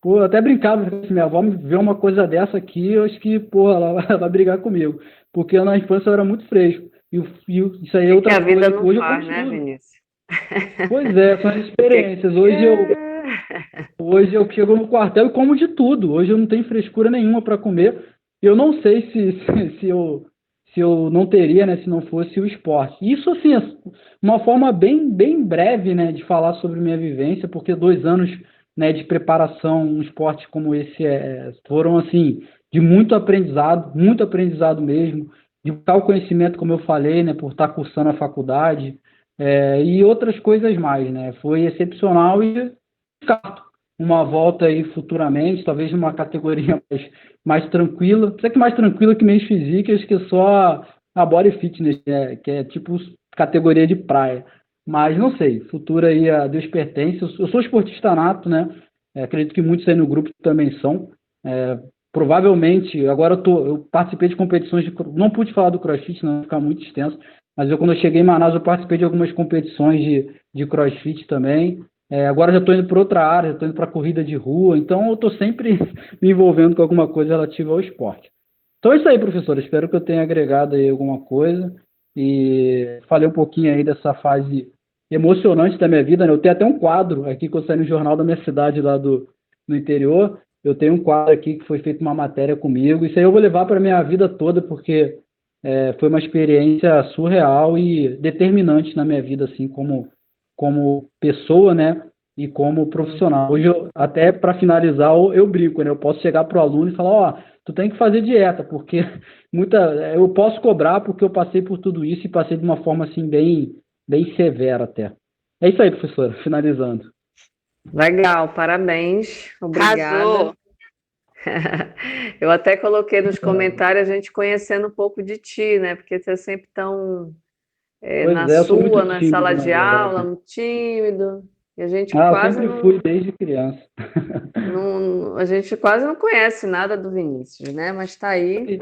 [SPEAKER 6] Pô, eu até brincava, se minha avó me vê uma coisa dessa aqui, eu acho que, pô, ela vai brigar comigo. Porque na infância eu era muito fresco. Isso aí é outra
[SPEAKER 1] que a vida
[SPEAKER 6] coisa
[SPEAKER 1] não
[SPEAKER 6] que hoje
[SPEAKER 1] faz,
[SPEAKER 6] eu
[SPEAKER 1] né,
[SPEAKER 6] continuo.
[SPEAKER 1] Vinícius?
[SPEAKER 6] Pois é, são as experiências. Hoje eu chego no quartel e como de tudo. Hoje eu não tenho frescura nenhuma para comer. Eu não sei se eu não teria, né, se não fosse o esporte. Isso, assim, é uma forma bem, bem breve, né, de falar sobre minha vivência, porque 2 anos, né, de preparação, um esporte como esse foram, assim, de muito aprendizado mesmo, de tal conhecimento, como eu falei, né, por estar cursando a faculdade, e outras coisas mais, né, foi excepcional e descarto uma volta aí futuramente, talvez numa categoria mais tranquila, até que mais tranquila que meios físicas, que é só a body fitness, que é tipo categoria de praia. Mas não sei, futuro aí a Deus pertence. Eu sou esportista nato, né? Acredito que muitos aí no grupo também são. Provavelmente, agora eu participei de competições, não pude falar do CrossFit, não vai ficar muito extenso, mas quando eu cheguei em Manaus, eu participei de algumas competições de CrossFit também. Agora já estou indo para outra área, estou indo para corrida de rua, então eu estou sempre me envolvendo com alguma coisa relativa ao esporte. Então é isso aí, professor. Espero que eu tenha agregado aí alguma coisa e falei um pouquinho aí dessa fase emocionante da minha vida, né? Eu tenho até um quadro aqui que eu saí no jornal da minha cidade lá no interior. Eu tenho um quadro aqui que foi feito uma matéria comigo. Isso aí eu vou levar para a minha vida toda, porque foi uma experiência surreal e determinante na minha vida, assim, como pessoa, né, e como profissional. Hoje, até para finalizar, eu brinco, né, eu posso chegar para o aluno e falar, ó, tu tem que fazer dieta, porque eu posso cobrar porque eu passei por tudo isso e passei de uma forma, assim, bem, bem severa até. É isso aí, professora, finalizando.
[SPEAKER 1] Legal, parabéns, obrigada.
[SPEAKER 2] Arrasou.
[SPEAKER 1] Eu até coloquei nos comentários a gente conhecendo um pouco de ti, né, porque você é sempre tão...
[SPEAKER 6] eu sou muito
[SPEAKER 1] na
[SPEAKER 6] tímido,
[SPEAKER 1] sala
[SPEAKER 6] na
[SPEAKER 1] de aula,
[SPEAKER 6] verdade.
[SPEAKER 1] muito tímido, e a gente
[SPEAKER 6] Eu
[SPEAKER 1] quase
[SPEAKER 6] sempre fui desde criança.
[SPEAKER 1] a gente quase não conhece nada do Vinícius, né? Mas está aí.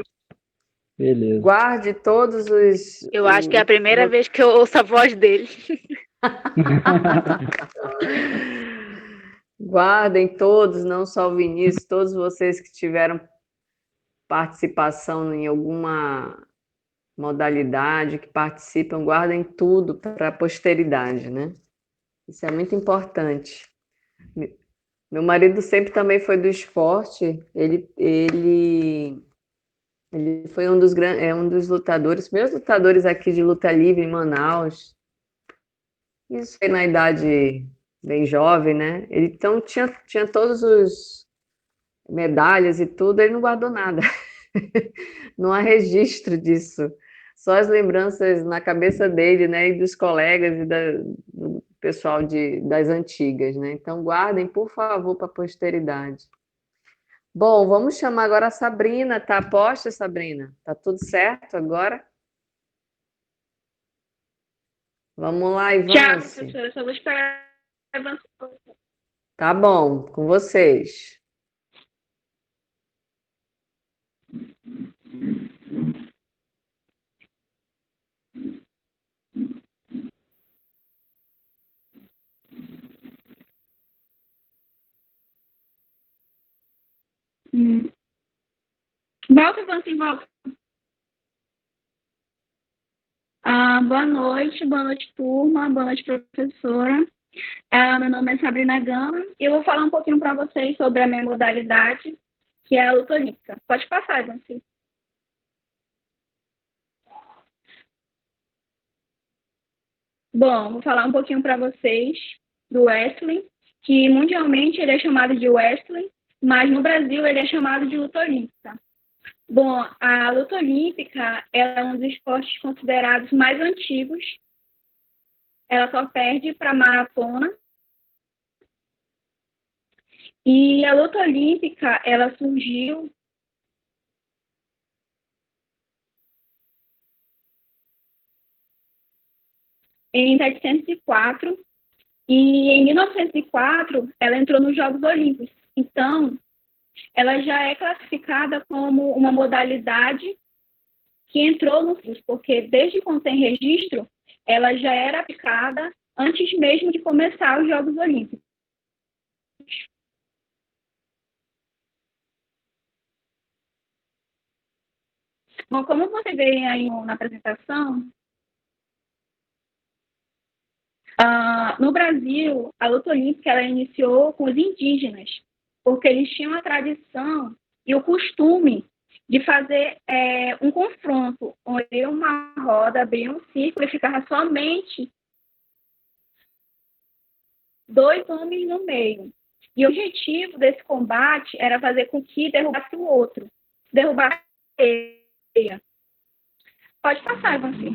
[SPEAKER 6] Beleza.
[SPEAKER 1] Guarde todos os...
[SPEAKER 2] Eu acho que é a primeira vez que eu ouço a voz dele.
[SPEAKER 1] Guardem todos, não só o Vinícius, todos vocês que tiveram participação em alguma modalidade, que participam, guardem tudo para a posteridade, né? Isso é muito importante. Meu marido sempre também foi do esporte, ele foi um dos lutadores, meus lutadores aqui de luta livre em Manaus. Isso foi na idade bem jovem, né? Ele então tinha todos os medalhas e tudo, ele não guardou nada. Não há registro disso. Só as lembranças na cabeça dele, né? E dos colegas e do pessoal das antigas, né? Então guardem, por favor, para a posteridade. Bom, vamos chamar agora a Sabrina. Tá posta, Sabrina? Tá tudo certo agora? Vamos lá,
[SPEAKER 2] Tchau,
[SPEAKER 1] Ivance.
[SPEAKER 2] professora. Só vou esperar avançar.
[SPEAKER 1] Tá bom, com vocês.
[SPEAKER 2] Volta, Ivanci, volta. Boa noite, turma, boa noite, professora. Meu nome é Sabrina Gama e eu vou falar um pouquinho para vocês sobre a minha modalidade, que é a luta olímpica. Pode passar, Ivanci. Bom, vou falar um pouquinho para vocês do wrestling, que mundialmente ele é chamado de wrestling, mas no Brasil ele é chamado de luta olímpica. Bom, a luta olímpica é um dos esportes considerados mais antigos. Ela só perde para a maratona. E a luta olímpica, ela surgiu em 704 e em 1904 ela entrou nos Jogos Olímpicos. Então, ela já é classificada como uma modalidade que entrou no SUS, porque desde quando tem registro, ela já era aplicada antes mesmo de começar os Jogos Olímpicos. Bom, como você vê aí na apresentação, no Brasil, a luta olímpica ela iniciou com os indígenas, porque eles tinham a tradição e o costume de fazer um confronto, onde uma roda abria um círculo e ficava somente 2 homens no meio. E o objetivo desse combate era fazer com que derrubasse o outro, derrubasse ele. Pode passar, Ivanci.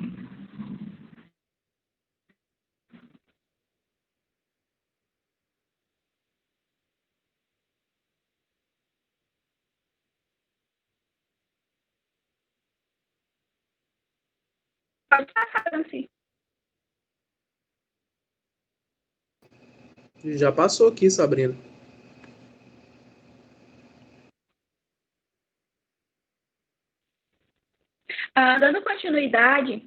[SPEAKER 2] Pode passar, Ivanci.
[SPEAKER 8] Já passou aqui, Sabrina.
[SPEAKER 2] Dando continuidade,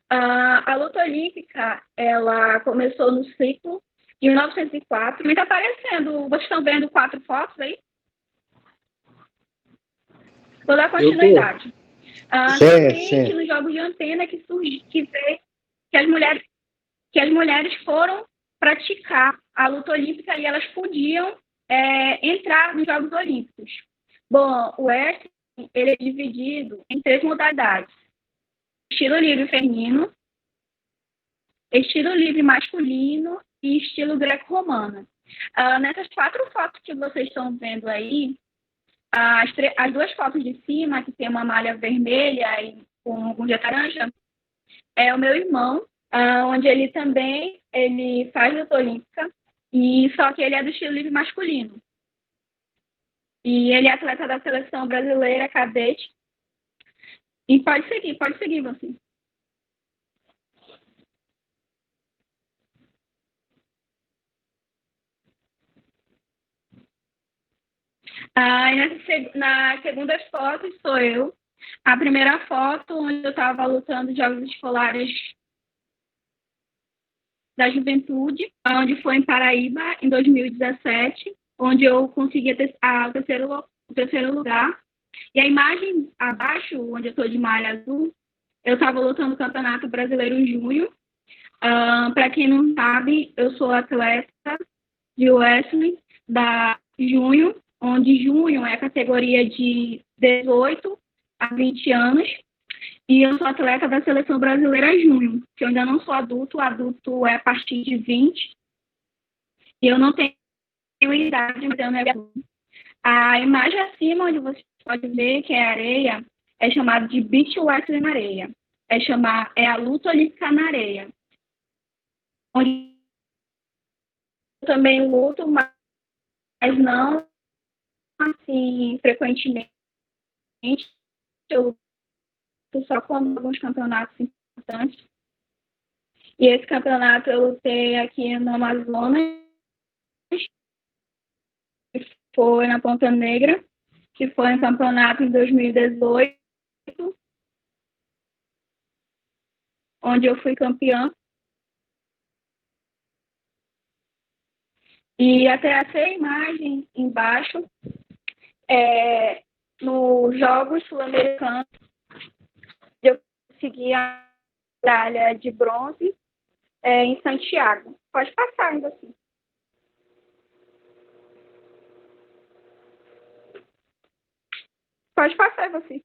[SPEAKER 2] a luta olímpica ela começou no ciclo de 1904. Me está aparecendo, vocês estão vendo 4 fotos aí? Vou dar continuidade. Sim. Nos jogos de antena que veio que as mulheres foram praticar a luta olímpica e elas podiam entrar nos Jogos Olímpicos. Bom, o wrestling ele é dividido em 3 modalidades: estilo livre feminino, estilo livre masculino e estilo greco-romano. Nessas 4 fotos que vocês estão vendo aí, as 2 fotos de cima, que tem uma malha vermelha e com um de laranja, é o meu irmão, onde ele faz luta olímpica, e só que ele é do estilo livre masculino. E ele é atleta da seleção brasileira cadete. E pode seguir você. Na segunda foto sou eu. A primeira foto, onde eu estava lutando jogos escolares da Juventude, onde foi em Paraíba, em 2017, onde eu consegui o terceiro lugar. E a imagem abaixo, onde eu estou de malha azul, eu estava lutando no Campeonato Brasileiro Júnior. Para quem não sabe, eu sou atleta de wrestling da Júnior, onde Júnior é a categoria de 18 a 20 anos. E eu sou atleta da Seleção Brasileira Júnior, que eu ainda não sou adulto. O adulto é a partir de 20. E eu não tenho idade, mas eu não é. A imagem acima, onde você pode ver que é areia, é chamada de beach wrestling na areia. É a luta olímpica na areia. Onde eu também luto, mas não assim frequentemente. Eu luto só quando alguns campeonatos importantes. E esse campeonato eu lutei aqui no Amazonas, que foi na Ponta Negra, que foi um campeonato em 2018, onde eu fui campeã. E até essa imagem embaixo, nos Jogos Sul-Americanos, eu consegui a medalha de bronze em Santiago. Pode passar ainda assim. Pode passar você.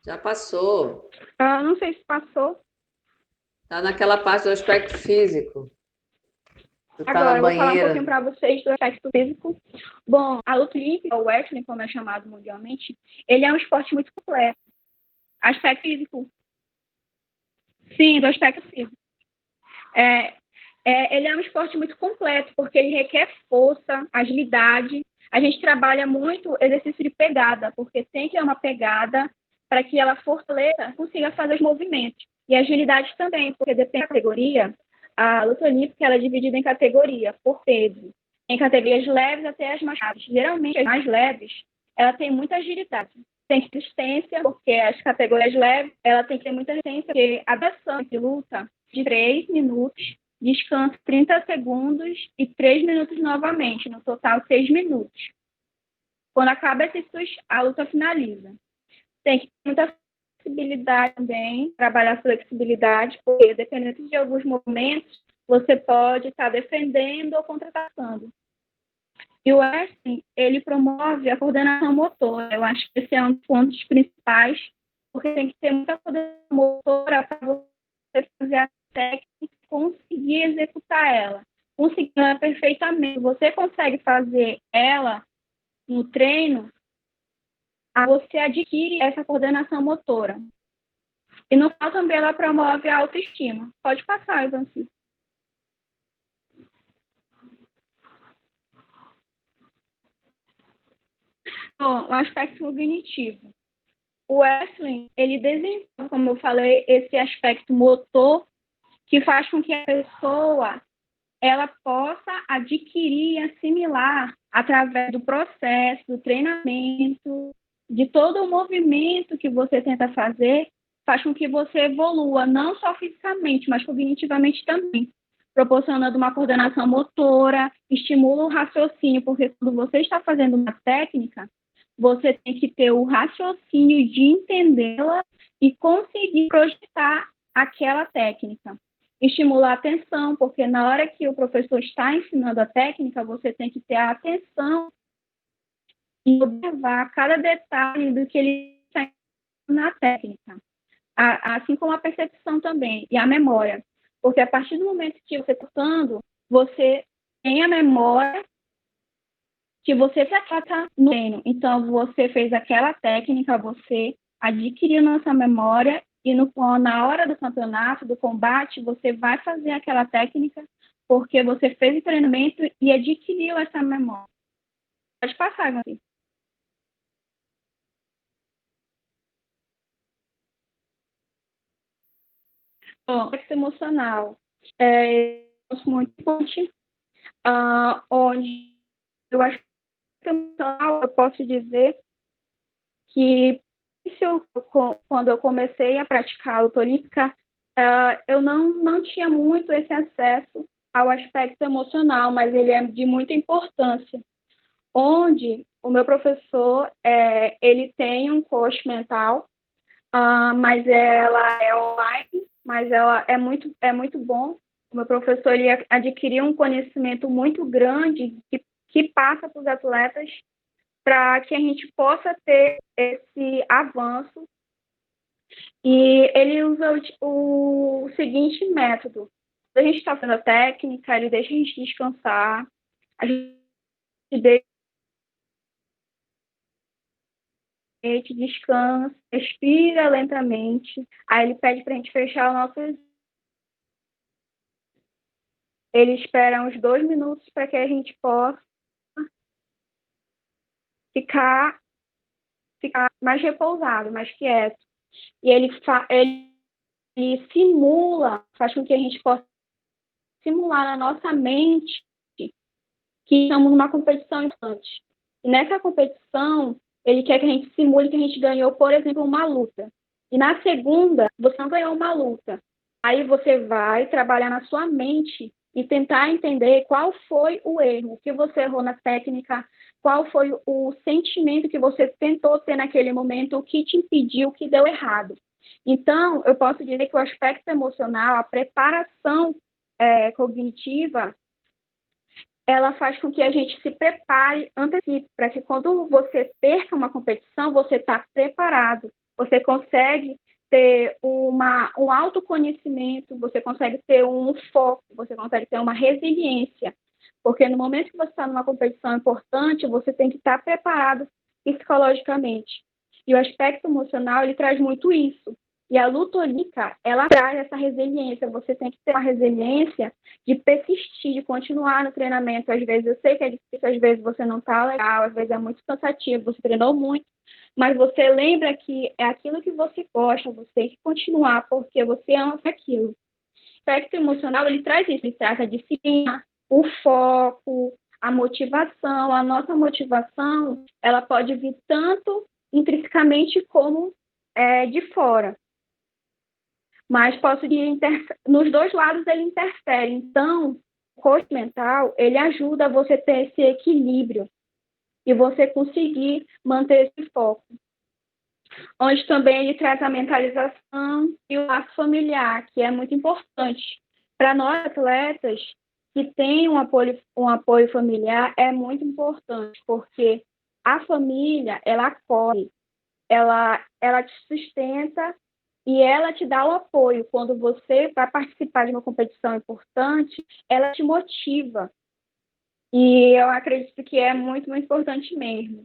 [SPEAKER 1] Já passou.
[SPEAKER 2] Não sei se passou.
[SPEAKER 1] Tá naquela parte do aspecto físico. Tu tá
[SPEAKER 2] Agora,
[SPEAKER 1] na
[SPEAKER 2] eu vou falar um
[SPEAKER 1] banheira.
[SPEAKER 2] pouquinho para vocês do aspecto físico. Bom, a luta olímpica, o wrestling, como é chamado mundialmente, ele é um esporte muito completo. Aspecto físico. Sim, do aspecto físico. Ele é um esporte muito completo, porque ele requer força, agilidade. A gente trabalha muito exercício de pegada, porque tem que ter uma pegada para que ela fortaleça, consiga fazer os movimentos. E agilidade também, porque depende da categoria. A luta olímpica ela é dividida em categoria, por peso. Em categorias leves até as mais graves. Geralmente, as mais leves, ela tem muita agilidade. Tem resistência, porque as categorias leves, ela tem que ter muita resistência, porque a duração de luta de 3 minutos, descanso 30 segundos e 3 minutos novamente, no total 6 minutos. Quando acaba esses, a luta finaliza. Tem que ter muita flexibilidade também, trabalhar a flexibilidade, porque dependendo de alguns momentos, você pode estar defendendo ou contra-atacando. E o wrestling, ele promove a coordenação motora. Eu acho que esse é um dos pontos principais, porque tem que ter muita coordenação motora para você fazer a técnica e conseguir executar ela. Conseguir ela perfeitamente. Você consegue fazer ela no treino, você adquire essa coordenação motora. E no final também ela promove a autoestima. Pode passar, Ivan. Bom, o aspecto cognitivo. O wrestling, ele desenvolve, como eu falei, esse aspecto motor que faz com que a pessoa ela possa adquirir e assimilar através do processo, do treinamento, de todo o movimento que você tenta fazer, faz com que você evolua, não só fisicamente, mas cognitivamente também, proporcionando uma coordenação motora, estimula o raciocínio, porque quando você está fazendo uma técnica, você tem que ter o raciocínio de entendê-la e conseguir projetar aquela técnica. Estimula a atenção, porque na hora que o professor está ensinando a técnica, você tem que ter a atenção e observar cada detalhe do que ele está ensinando na técnica. Assim como a percepção também, e a memória. Porque a partir do momento que você está usando, você tem a memória que você trata no treino. Então, você fez aquela técnica, você adquiriu nossa memória e na hora do campeonato, do combate, você vai fazer aquela técnica porque você fez o treinamento e adquiriu essa memória. Pode passar, Gabi. Bom, aspecto emocional. Muito importante, onde eu acho que emocional, eu posso dizer que quando eu comecei a praticar a luta olímpica, eu não tinha muito esse acesso ao aspecto emocional, mas ele é de muita importância. Onde o meu professor, ele tem um coach mental, mas ela é online, mas ela é muito bom. O meu professor, ele adquiriu um conhecimento muito grande que passa para os atletas para que a gente possa ter esse avanço. E ele usa o seguinte método. Quando a gente está fazendo a técnica, ele deixa a gente descansar, a gente descansa, respira lentamente, aí ele pede para a gente fechar o nosso... Ele espera uns 2 minutos para que a gente possa ficar mais repousado, mais quieto. E ele simula, faz com que a gente possa simular na nossa mente que estamos numa competição importante. E nessa competição, ele quer que a gente simule que a gente ganhou, por exemplo, uma luta. E na segunda, você não ganhou uma luta. Aí você vai trabalhar na sua mente e tentar entender qual foi o erro, o que você errou na técnica, qual foi o sentimento que você tentou ter naquele momento, o que te impediu, o que deu errado. Então, eu posso dizer que o aspecto emocional, a preparação cognitiva, ela faz com que a gente se prepare antecipe, para que quando você perca uma competição, você está preparado, você consegue ter um autoconhecimento, você consegue ter um foco, você consegue ter uma resiliência, porque no momento que você está numa competição importante, você tem que estar preparado psicologicamente. E o aspecto emocional, ele traz muito isso. E a luta olímpica, ela traz essa resiliência. Você tem que ter uma resiliência de persistir, de continuar no treinamento. Às vezes eu sei que é difícil, às vezes você não está legal, às vezes é muito cansativo, você treinou muito, mas você lembra que é aquilo que você gosta, você tem que continuar porque você ama aquilo. O aspecto emocional, ele traz isso, ele traz a disciplina, o foco, a motivação. A nossa motivação, ela pode vir tanto intrinsecamente como de fora. Mas nos dois lados ele interfere. Então, o coach mental, ele ajuda você a ter esse equilíbrio e você conseguir manter esse foco. Onde também ele traz a mentalização e o laço familiar, que é muito importante. Para nós atletas que têm um apoio familiar, é muito importante, porque a família, ela acolhe, ela te sustenta e ela te dá o apoio. Quando você vai participar de uma competição importante, ela te motiva. E eu acredito que é muito, muito importante mesmo.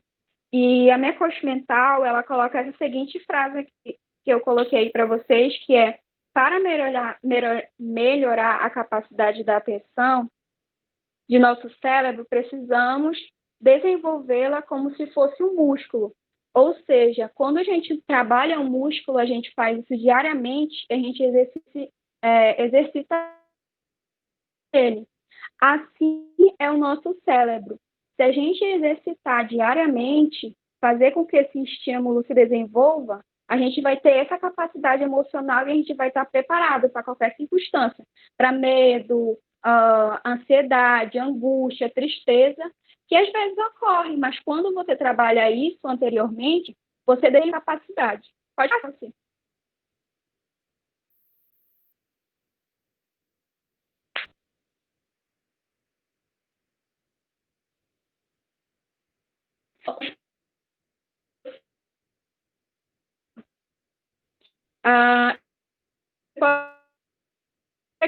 [SPEAKER 2] E a minha coach mental, ela coloca essa seguinte frase aqui, que eu coloquei para vocês, que é: para melhorar a capacidade da atenção de nosso cérebro, precisamos desenvolvê-la como se fosse um músculo. Ou seja, quando a gente trabalha um músculo, a gente faz isso diariamente, a gente exercita ele. Assim é o nosso cérebro. Se a gente exercitar diariamente, fazer com que esse estímulo se desenvolva, a gente vai ter essa capacidade emocional e a gente vai estar preparado para qualquer circunstância, para medo, ansiedade, angústia, tristeza, que às vezes ocorre, mas quando você trabalha isso anteriormente, você tem capacidade. Pode falar assim.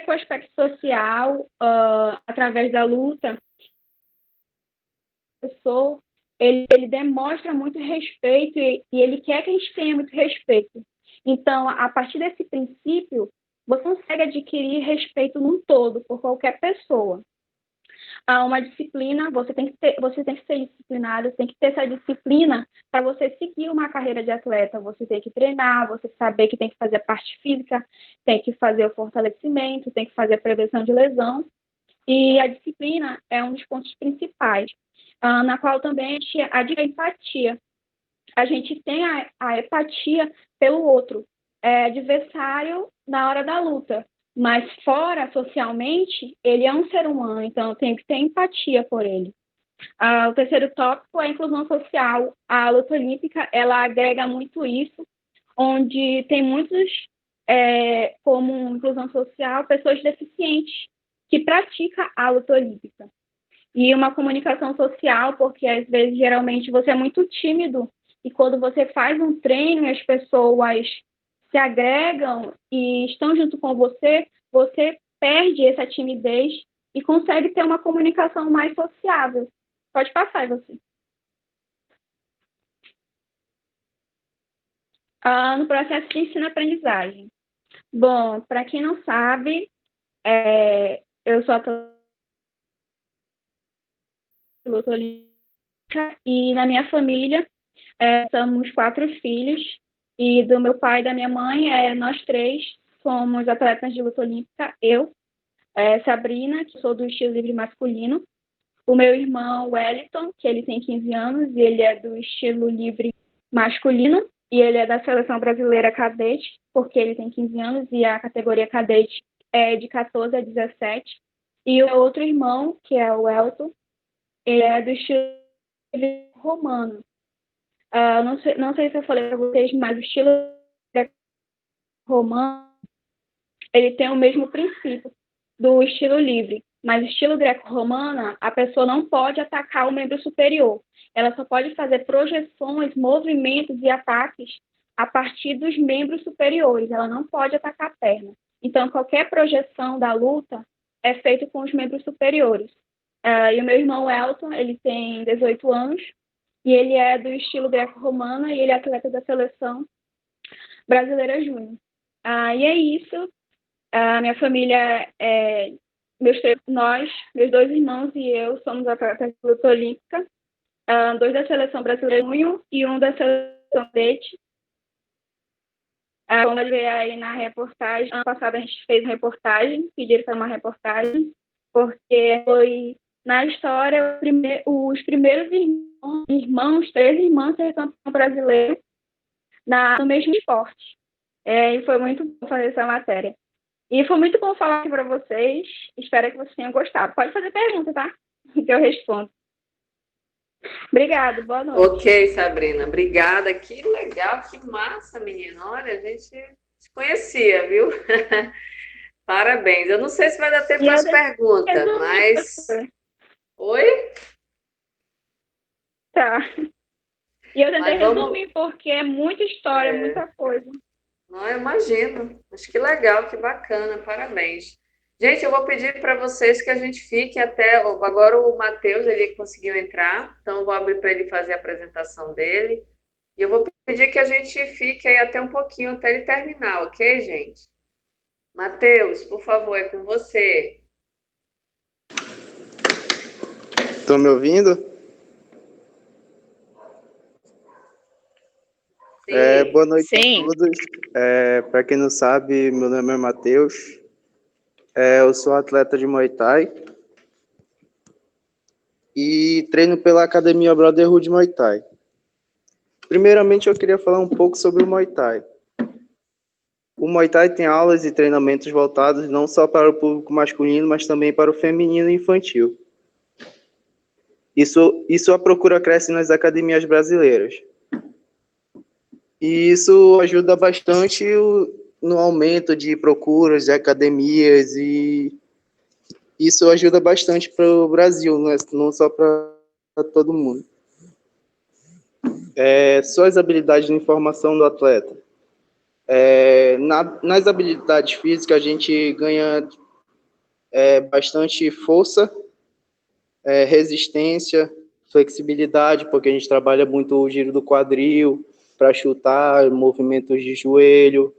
[SPEAKER 2] Com o aspecto social, através da luta, ele demonstra muito respeito e ele quer que a gente tenha muito respeito. Então, a partir desse princípio, você consegue adquirir respeito num todo por qualquer pessoa. Há uma disciplina, você tem que ser disciplinado, tem que ter essa disciplina para você seguir uma carreira de atleta. Você tem que treinar, você saber que tem que fazer a parte física, tem que fazer o fortalecimento, tem que fazer a prevenção de lesão. E a disciplina é um dos pontos principais, na qual também a gente adquire empatia. a gente tem a empatia pelo outro, adversário na hora da luta, mas fora, socialmente, ele é um ser humano, então eu tenho que ter empatia por ele. O terceiro tópico é a inclusão social. A luta olímpica, ela agrega muito isso, onde tem muitos, como inclusão social, pessoas deficientes que praticam a luta olímpica. E uma comunicação social, porque às vezes, geralmente, você é muito tímido, e quando você faz um treino e as pessoas se agregam e estão junto com você, você perde essa timidez e consegue ter uma comunicação mais sociável. Pode passar, você. No processo de ensino-aprendizagem. Bom, para quem não sabe, eu sou atleta olímpica e na minha família somos 4 filhos e do meu pai e da minha mãe, nós 3 somos atletas de luta olímpica. Eu, Sabrina, que sou do estilo livre masculino, o meu irmão Wellington, que ele tem 15 anos e ele é do estilo livre masculino, e ele é da seleção brasileira cadete, porque ele tem 15 anos e a categoria cadete é de 14 a 17. E o meu outro irmão, que é o Elton, ele é do estilo livre romano. Não sei se eu falei para vocês, mas o estilo romano, ele tem o mesmo princípio do estilo livre. Mas o estilo greco-romana, a pessoa não pode atacar o membro superior. Ela só pode fazer projeções, movimentos e ataques a partir dos membros superiores. Ela não pode atacar a perna. Então, qualquer projeção da luta é feita com os membros superiores. E o meu irmão Elton, ele tem 18 anos, e ele é do estilo greco-romano, e ele é atleta da seleção brasileira júnior. E é isso. Minha família meus 2 irmãos e eu somos atletas de luta olímpica, 2 da seleção brasileira júnior e 1 da seleção cadete. Como eu vi aí na reportagem, ano passado a gente fez uma reportagem, pediram para uma reportagem, porque foi, na história, os primeiros irmãos, 3 irmãs, ser campeão brasileiro no mesmo esporte. E foi muito bom fazer essa matéria. E foi muito bom falar aqui para vocês. Espero que vocês tenham gostado. Pode fazer pergunta, tá? Que eu respondo. Obrigada, boa noite.
[SPEAKER 1] Ok, Sabrina, obrigada. Que legal, que massa, menina. Olha, a gente se conhecia, viu? Parabéns. Eu não sei se vai dar tempo para as perguntas, mas... Oi?
[SPEAKER 2] Tá. E eu tentei resumir, porque é muita história, muita coisa.
[SPEAKER 1] Não, eu imagino. Acho que legal, que bacana, parabéns. Gente, eu vou pedir para vocês que a gente fique até... Agora o Matheus, ele conseguiu entrar, então eu vou abrir para ele fazer a apresentação dele. E eu vou pedir que a gente fique aí até um pouquinho, até ele terminar, ok, gente? Matheus, por favor, é com você.
[SPEAKER 9] Estão me ouvindo? Boa noite a todos. Para quem não sabe, meu nome é Matheus. Eu sou atleta de Muay Thai e treino pela Academia Brotherhood Muay Thai. Primeiramente, eu queria falar um pouco sobre o Muay Thai. O Muay Thai tem aulas e treinamentos voltados não só para o público masculino, mas também para o feminino e infantil. Isso a procura cresce nas academias brasileiras. E isso ajuda bastante no aumento de procuras de academias, e isso ajuda bastante para o Brasil, não só para todo mundo. Só as habilidades de informação do atleta. Nas habilidades físicas, a gente ganha bastante força, resistência, flexibilidade, porque a gente trabalha muito o giro do quadril, para chutar, movimentos de joelho,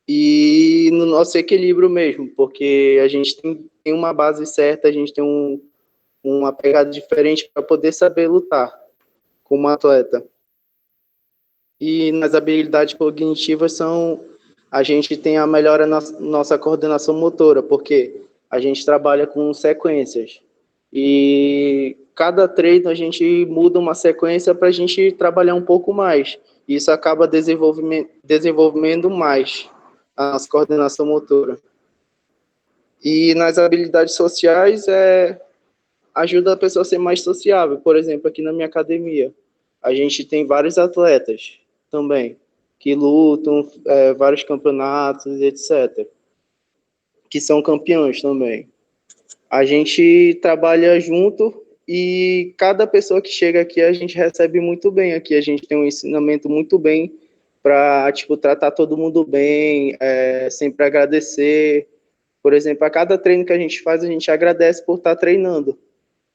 [SPEAKER 9] e no nosso equilíbrio mesmo, porque a gente tem uma base certa, a gente tem uma pegada diferente para poder saber lutar como atleta. E nas habilidades cognitivas a gente tem a melhora na nossa coordenação motora, porque a gente trabalha com sequências, e cada treino a gente muda uma sequência para a gente trabalhar um pouco mais. Isso acaba desenvolvendo mais a nossa coordenação motora. E nas habilidades sociais, ajuda a pessoa a ser mais sociável. Por exemplo, aqui na minha academia, a gente tem vários atletas também, que lutam, vários campeonatos, etc., que são campeões também. A gente trabalha junto e cada pessoa que chega aqui a gente recebe muito bem. Aqui a gente tem um ensinamento muito bem para, tipo, tratar todo mundo bem, sempre agradecer. Por exemplo, a cada treino que a gente faz, a gente agradece por estar treinando.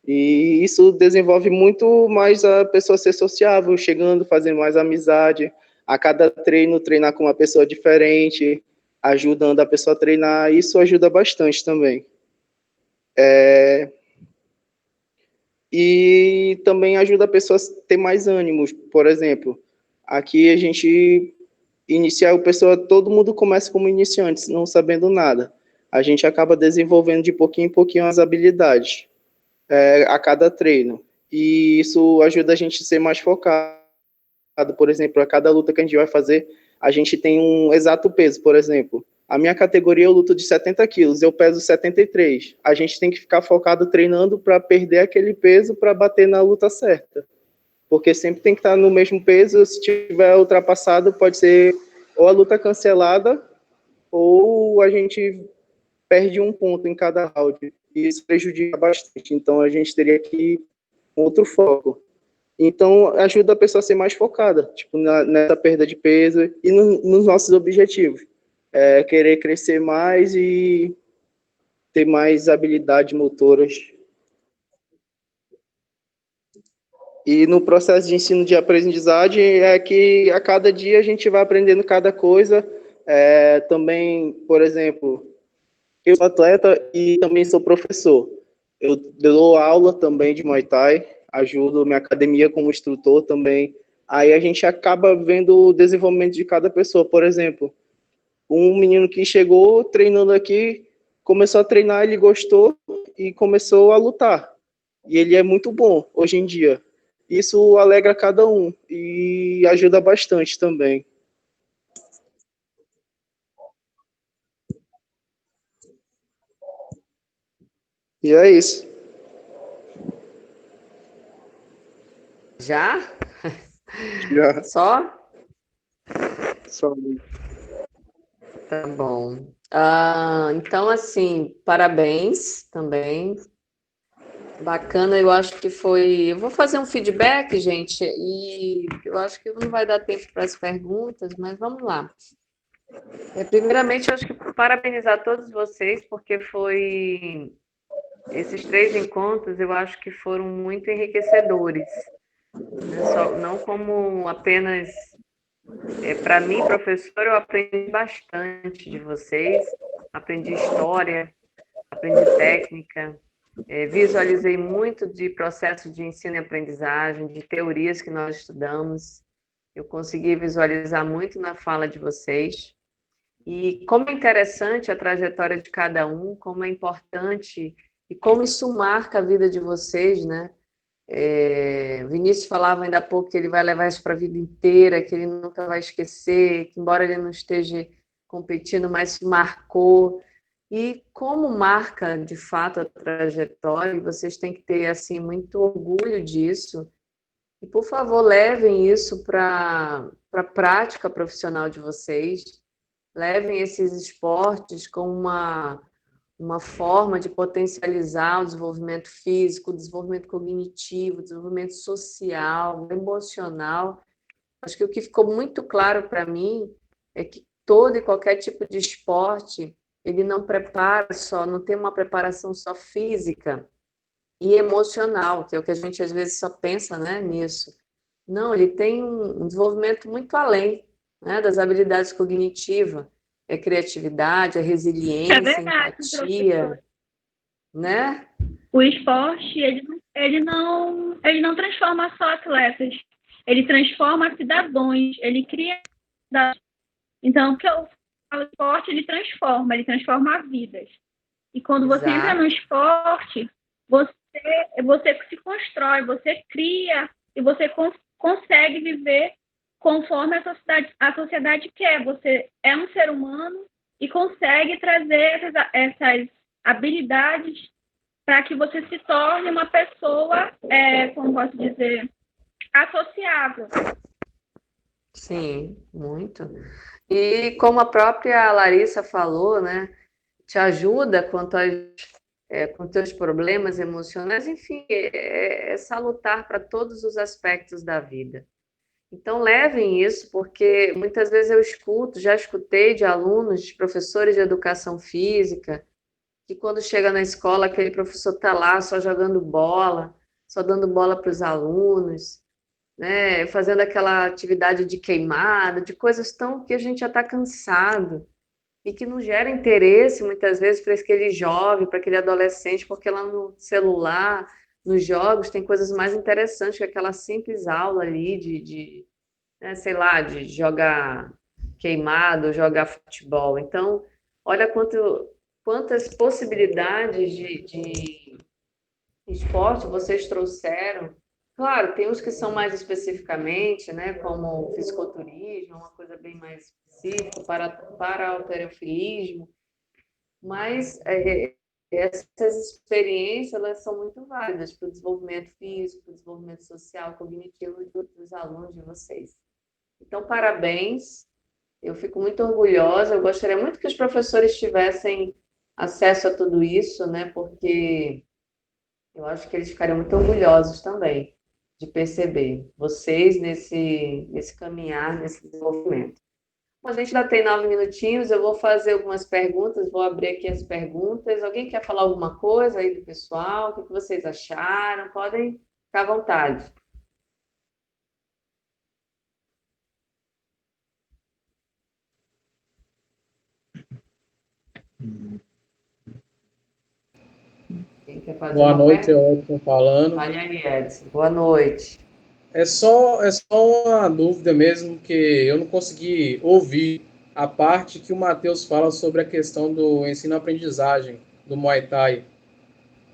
[SPEAKER 9] E isso desenvolve muito mais a pessoa ser sociável, chegando, fazendo mais amizade. A cada treino, treinar com uma pessoa diferente, ajudando a pessoa a treinar. Isso ajuda bastante também. E também ajuda a pessoa a ter mais ânimos. Por exemplo, aqui a gente todo mundo começa como iniciantes, não sabendo nada. A gente acaba desenvolvendo de pouquinho em pouquinho as habilidades a cada treino. E isso ajuda a gente a ser mais focado. Por exemplo, a cada luta que a gente vai fazer, a gente tem um exato peso. Por exemplo, a minha categoria eu luto de 70 quilos, eu peso 73. A gente tem que ficar focado treinando para perder aquele peso para bater na luta certa. Porque sempre tem que estar no mesmo peso, se tiver ultrapassado, pode ser ou a luta cancelada, ou a gente perde um ponto em cada round. E isso prejudica bastante. Então, a gente teria que ir com outro foco. Então, ajuda a pessoa a ser mais focada, tipo, nessa perda de peso e nos nossos objetivos. Querer crescer mais e ter mais habilidades motoras. E no processo de ensino de aprendizagem é que a cada dia a gente vai aprendendo cada coisa. Também, por exemplo, eu sou atleta e também sou professor. Eu dou aula também de Muay Thai, ajudo minha academia como instrutor também. Aí a gente acaba vendo o desenvolvimento de cada pessoa. Por exemplo, um menino que chegou treinando aqui, começou a treinar, ele gostou e começou a lutar. E ele é muito bom hoje em dia. Isso alegra cada um e ajuda bastante também. E é isso.
[SPEAKER 1] Já?
[SPEAKER 9] Já.
[SPEAKER 1] Só?
[SPEAKER 9] Só.
[SPEAKER 1] Tá bom. Então, assim, parabéns também. Bacana, eu acho que foi. Eu vou fazer um feedback, gente, e eu acho que não vai dar tempo para as perguntas, mas vamos lá. Primeiramente, eu acho que parabenizar todos vocês, porque esses 3 encontros, eu acho que foram muito enriquecedores. Não como apenas. Para mim, professor, eu aprendi bastante de vocês, aprendi história, aprendi técnica. Visualizei muito de processo de ensino e aprendizagem, de teorias que nós estudamos. Eu consegui visualizar muito na fala de vocês. E como é interessante a trajetória de cada um, como é importante e como isso marca a vida de vocês, né? Vinícius falava ainda há pouco que ele vai levar isso para a vida inteira, que ele nunca vai esquecer, que embora ele não esteja competindo, mas marcou. E como marca, de fato, a trajetória, vocês têm que ter assim, muito orgulho disso. E, por favor, levem isso para a prática profissional de vocês. Levem esses esportes como uma forma de potencializar o desenvolvimento físico, o desenvolvimento cognitivo, o desenvolvimento social, emocional. Acho que o que ficou muito claro para mim é que todo e qualquer tipo de esporte ele não tem uma preparação só física e emocional, que é o que a gente às vezes só pensa, né, nisso. Não, ele tem um desenvolvimento muito além, né, das habilidades cognitivas, criatividade, resiliência,
[SPEAKER 2] verdade,
[SPEAKER 1] empatia,
[SPEAKER 2] professor.
[SPEAKER 1] Né?
[SPEAKER 2] O esporte, ele não transforma só atletas, ele transforma cidadãos, ele cria. Então, o que eu falo, o esporte, ele transforma vidas. E quando você entra no esporte, você você se constrói, você cria e você consegue viver conforme a sociedade quer. Você é um ser humano e consegue trazer essas habilidades para que você se torne uma pessoa, como posso dizer, associável.
[SPEAKER 1] Sim, muito. E como a própria Larissa falou, né, te ajuda com teus problemas emocionais, enfim, é salutar para todos os aspectos da vida. Então, levem isso, porque muitas vezes já escutei de alunos, de professores de educação física, que quando chega na escola, aquele professor está lá só jogando bola, só dando bola para os alunos, né, fazendo aquela atividade de queimada, de coisas tão que a gente já está cansado e que não gera interesse muitas vezes para aquele jovem, para aquele adolescente, porque lá no celular, nos jogos, tem coisas mais interessantes que aquela simples aula ali né, sei lá, de jogar queimado, jogar futebol. Então, olha quantas possibilidades de esporte vocês trouxeram. Claro, tem uns que são mais especificamente, né, como o fisiculturismo, uma coisa bem mais específica, para halterofilismo, mas essas experiências elas são muito válidas para o desenvolvimento físico, para o desenvolvimento social, cognitivo dos alunos de vocês. Então, parabéns, eu fico muito orgulhosa, eu gostaria muito que os professores tivessem acesso a tudo isso, né, porque eu acho que eles ficariam muito orgulhosos também de perceber vocês nesse caminhar, nesse desenvolvimento. Bom, a gente ainda tem 9 minutinhos, eu vou fazer algumas perguntas, vou abrir aqui as perguntas. Alguém quer falar alguma coisa aí do pessoal? O que vocês acharam? Podem ficar à vontade. Quem quer fazer
[SPEAKER 8] Boa
[SPEAKER 1] uma
[SPEAKER 8] noite,
[SPEAKER 1] pergunta?
[SPEAKER 8] Edson falando.
[SPEAKER 1] Mariane Edson, boa noite.
[SPEAKER 8] É só uma dúvida mesmo, que eu não consegui ouvir a parte que o Matheus fala sobre a questão do ensino-aprendizagem do Muay Thai.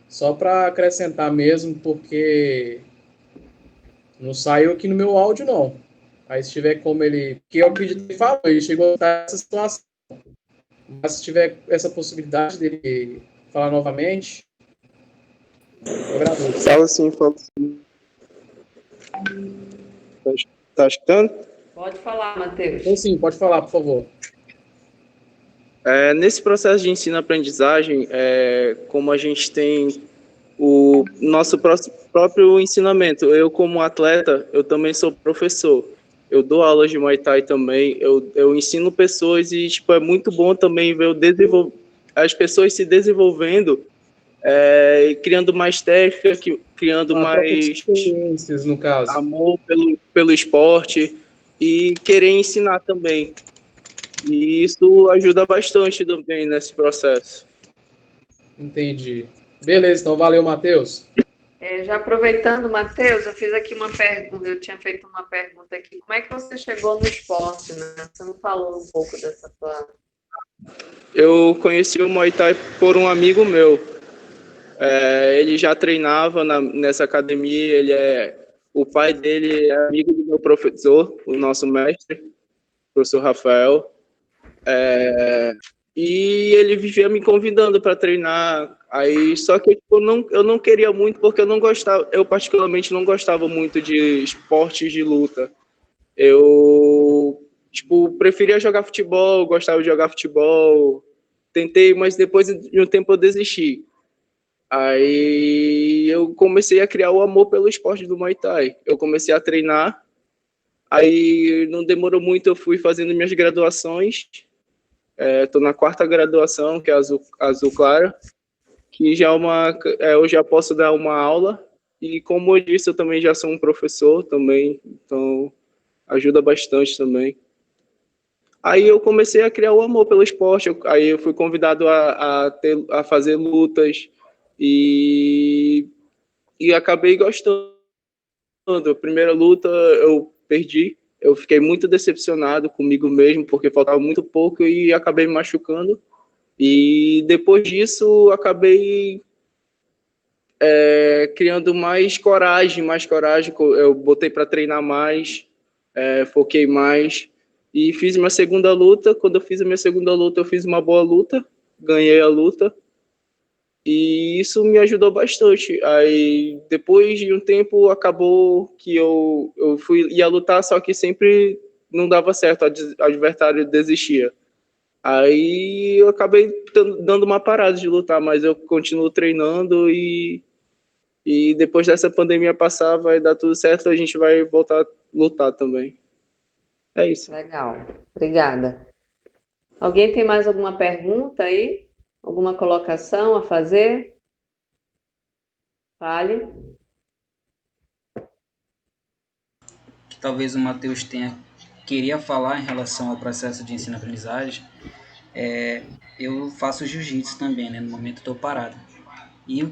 [SPEAKER 8] Só para acrescentar mesmo, porque não saiu aqui no meu áudio, não. Aí se tiver como ele... Que eu acredito que ele falou, ele chegou a estar nessa situação. Mas se tiver essa possibilidade dele falar novamente, eu agradeço.
[SPEAKER 9] Fala sim, fala sim. Tá escutando?
[SPEAKER 1] Pode falar, Matheus.
[SPEAKER 8] Então, sim, pode falar, por favor.
[SPEAKER 9] Nesse processo de ensino-aprendizagem, como a gente tem o nosso próprio ensinamento, eu como atleta, eu também sou professor. Eu dou aulas de Muay Thai também, eu ensino pessoas e tipo, é muito bom também ver as pessoas se desenvolvendo, criando mais técnica, criando mais
[SPEAKER 8] experiências, no caso.
[SPEAKER 9] Amor pelo esporte e querer ensinar também. E isso ajuda bastante também nesse processo.
[SPEAKER 8] Entendi. Beleza, então valeu, Matheus.
[SPEAKER 1] Já aproveitando, Matheus, eu fiz aqui uma pergunta, eu tinha feito uma pergunta aqui. Como é que você chegou no esporte, né? Você não falou um pouco dessa tua...
[SPEAKER 9] Eu conheci o Muay Thai por um amigo meu. Ele já treinava nessa academia, o pai dele é amigo do meu professor, o nosso mestre, o professor Rafael. E ele vivia me convidando para treinar. Aí, só que eu não queria muito, porque eu particularmente não gostava muito de esportes de luta. Eu preferia jogar futebol, gostava de jogar futebol. Tentei, mas depois de um tempo eu desisti. Aí eu comecei a criar o amor pelo esporte do Muay Thai. Eu comecei a treinar. Aí não demorou muito, eu fui fazendo minhas graduações. Estou na 4ª graduação, que é azul clara, que já eu já posso dar uma aula. E como eu disse, eu também já sou um professor também, então ajuda bastante também. Aí eu comecei a criar o amor pelo esporte. Aí eu fui convidado a fazer lutas e acabei gostando. A primeira luta eu perdi. Eu fiquei muito decepcionado comigo mesmo, porque faltava muito pouco e acabei me machucando. E depois disso, acabei criando mais coragem, eu botei para treinar mais, foquei mais, e fiz minha segunda luta. Quando eu fiz a minha segunda luta, eu fiz uma boa luta, ganhei a luta, e isso me ajudou bastante. Aí, depois de um tempo, acabou que eu ia lutar, só que sempre não dava certo, o adversário desistia. Aí eu acabei dando uma parada de lutar, mas eu continuo treinando e depois dessa pandemia passar, vai dar tudo certo, a gente vai voltar a lutar também. É isso.
[SPEAKER 1] Legal, obrigada. Alguém tem mais alguma pergunta aí? Alguma colocação a fazer? Fale.
[SPEAKER 10] Que talvez o Matheus queria falar em relação ao processo de ensino-aprendizagem. Eu faço jiu-jitsu também, né? No momento estou parado. E eu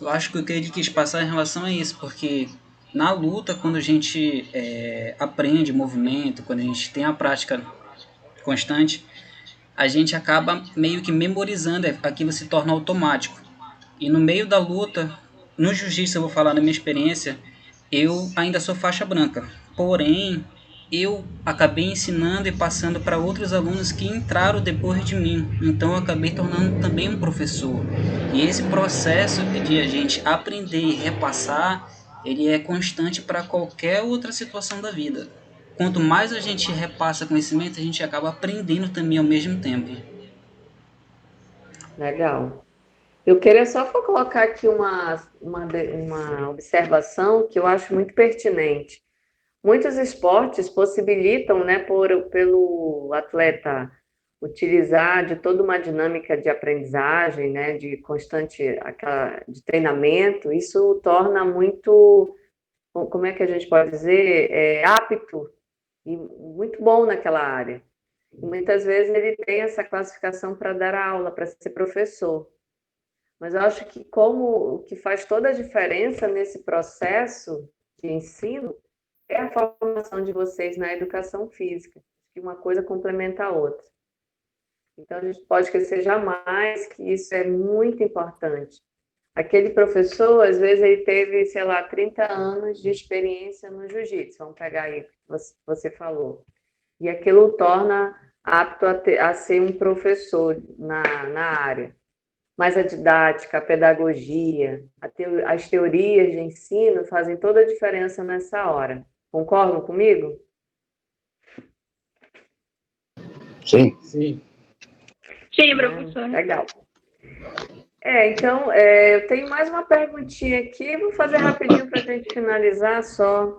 [SPEAKER 10] acho que o que ele quis passar em relação a isso, porque na luta, quando a gente aprende movimento, quando a gente tem a prática constante, a gente acaba meio que memorizando, aquilo se torna automático. E no meio da luta, no jiu-jitsu, eu vou falar na minha experiência, eu ainda sou faixa branca, porém, eu acabei ensinando e passando para outros alunos que entraram depois de mim, então eu acabei tornando também um professor. E esse processo de a gente aprender e repassar, ele é constante para qualquer outra situação da vida. Quanto mais a gente repassa conhecimento, a gente acaba aprendendo também ao mesmo tempo.
[SPEAKER 1] Legal. Eu queria só colocar aqui uma observação que eu acho muito pertinente. Muitos esportes possibilitam, né, pelo atleta utilizar de toda uma dinâmica de aprendizagem, né, de constante de treinamento. Isso torna muito, como é que a gente pode dizer, apto e muito bom naquela área. E muitas vezes ele tem essa classificação para dar aula, para ser professor. Mas eu acho que o que faz toda a diferença nesse processo de ensino é a formação de vocês na educação física, que uma coisa complementa a outra. Então, a gente pode esquecer jamais que isso é muito importante. Aquele professor, às vezes, ele teve, 30 anos de experiência no jiu-jitsu, vamos pegar aí o que você falou. E aquilo o torna apto a ser um professor na área. Mas a didática, a pedagogia, as teorias de ensino fazem toda a diferença nessa hora. Concordam comigo?
[SPEAKER 11] Sim.
[SPEAKER 2] Sim, professor.
[SPEAKER 1] Legal. Então, eu tenho mais uma perguntinha aqui, vou fazer rapidinho para a gente finalizar só.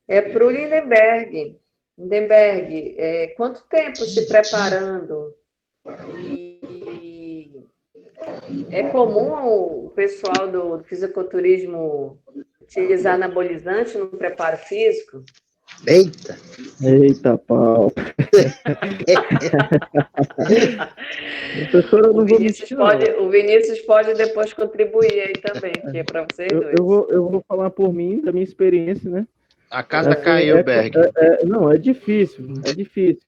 [SPEAKER 1] É para o Lindenberg. Lindenberg, quanto tempo se preparando? E é comum o pessoal do fisiculturismo utilizar anabolizante no preparo físico?
[SPEAKER 4] Eita, pau. Professora,
[SPEAKER 1] o Vinícius pode depois contribuir aí também, que é para vocês dois.
[SPEAKER 4] Eu vou falar por mim, da minha experiência, né?
[SPEAKER 11] A casa caiu, Berg.
[SPEAKER 4] Não, é difícil.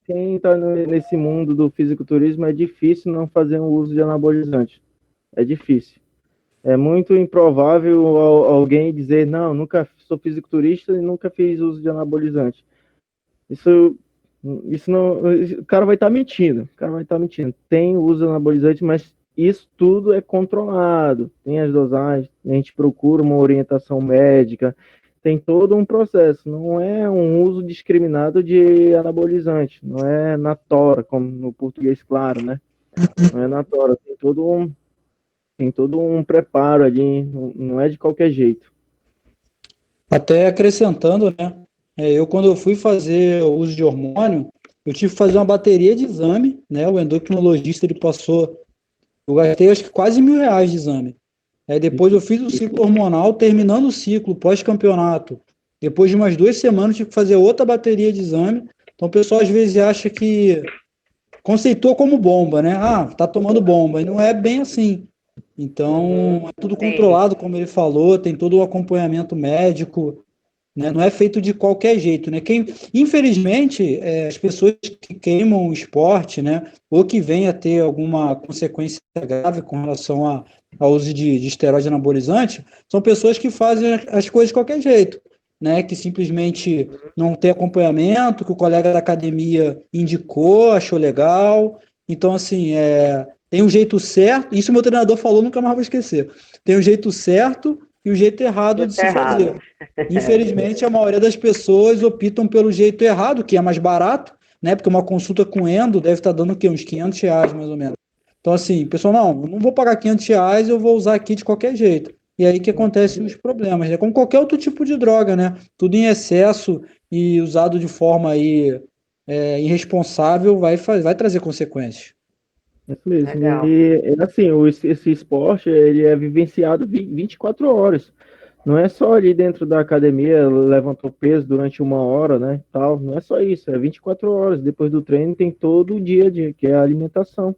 [SPEAKER 4] Quem está nesse mundo do fisiculturismo é difícil não fazer um uso de anabolizante. É difícil. É muito improvável alguém dizer, não, nunca sou fisiculturista e nunca fiz uso de anabolizante. Isso não... O cara vai estar mentindo. Tem uso de anabolizante, mas isso tudo é controlado. Tem as dosagens, a gente procura uma orientação médica, tem todo um processo. Não é um uso discriminado de anabolizante, não é na tora, como no português claro, né? Não é na tora, tem todo um preparo ali, não é de qualquer jeito.
[SPEAKER 6] Até acrescentando, né? Quando eu fui fazer o uso de hormônio, eu tive que fazer uma bateria de exame, né? O endocrinologista, ele passou... Eu gastei, acho que quase R$1.000 de exame. Aí depois eu fiz o ciclo hormonal, terminando o ciclo, pós-campeonato. Depois de umas 2 semanas, tive que fazer outra bateria de exame. Então o pessoal às vezes acha que conceitou como bomba, né? Tá tomando bomba. E não é bem assim. Então, é tudo controlado, como ele falou, tem todo o acompanhamento médico. né? Não é feito de qualquer jeito, né? Infelizmente, as pessoas que queimam o esporte, né, ou que vêm a ter alguma consequência grave com relação ao uso de esteroide anabolizante, são pessoas que fazem as coisas de qualquer jeito, né? Que simplesmente não tem acompanhamento, que o colega da academia indicou, achou legal. Então, assim, tem um jeito certo, isso meu treinador falou, nunca mais vou esquecer. Tem um jeito certo e o jeito errado de se fazer. Infelizmente, a maioria das pessoas optam pelo jeito errado, que é mais barato, né? Porque uma consulta com endo deve estar dando o quê? Uns R$500, mais ou menos. Então, assim, pessoal, não vou pagar R$500, eu vou usar aqui de qualquer jeito. E aí que acontecem os problemas, né? Como qualquer outro tipo de droga, né? Tudo em excesso e usado de forma aí, irresponsável vai trazer consequências.
[SPEAKER 4] Isso mesmo. Legal. E assim, esse esporte, ele é vivenciado 24 horas. Não é só ali dentro da academia, levantou peso durante 1 hora, né, tal. Não é só isso, é 24 horas. Depois do treino tem todo o dia, que é a alimentação.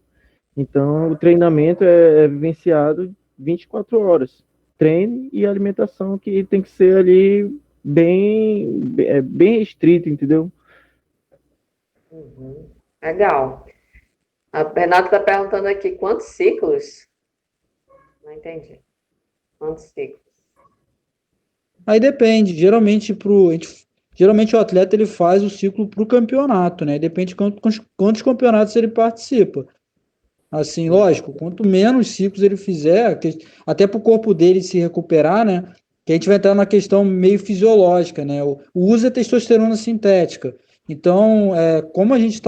[SPEAKER 4] Então, o treinamento é vivenciado 24 horas. Treino e alimentação que tem que ser ali bem restrito, entendeu?
[SPEAKER 1] Uhum. Legal. A Renata está perguntando aqui, quantos ciclos? Não entendi. Quantos ciclos?
[SPEAKER 6] Aí depende, geralmente o atleta ele faz o ciclo para o campeonato, né? Depende de quantos campeonatos ele participa. Assim, lógico, quanto menos ciclos ele fizer, até para o corpo dele se recuperar, né? Que a gente vai entrar na questão meio fisiológica, né? O uso é testosterona sintética. Então, como a gente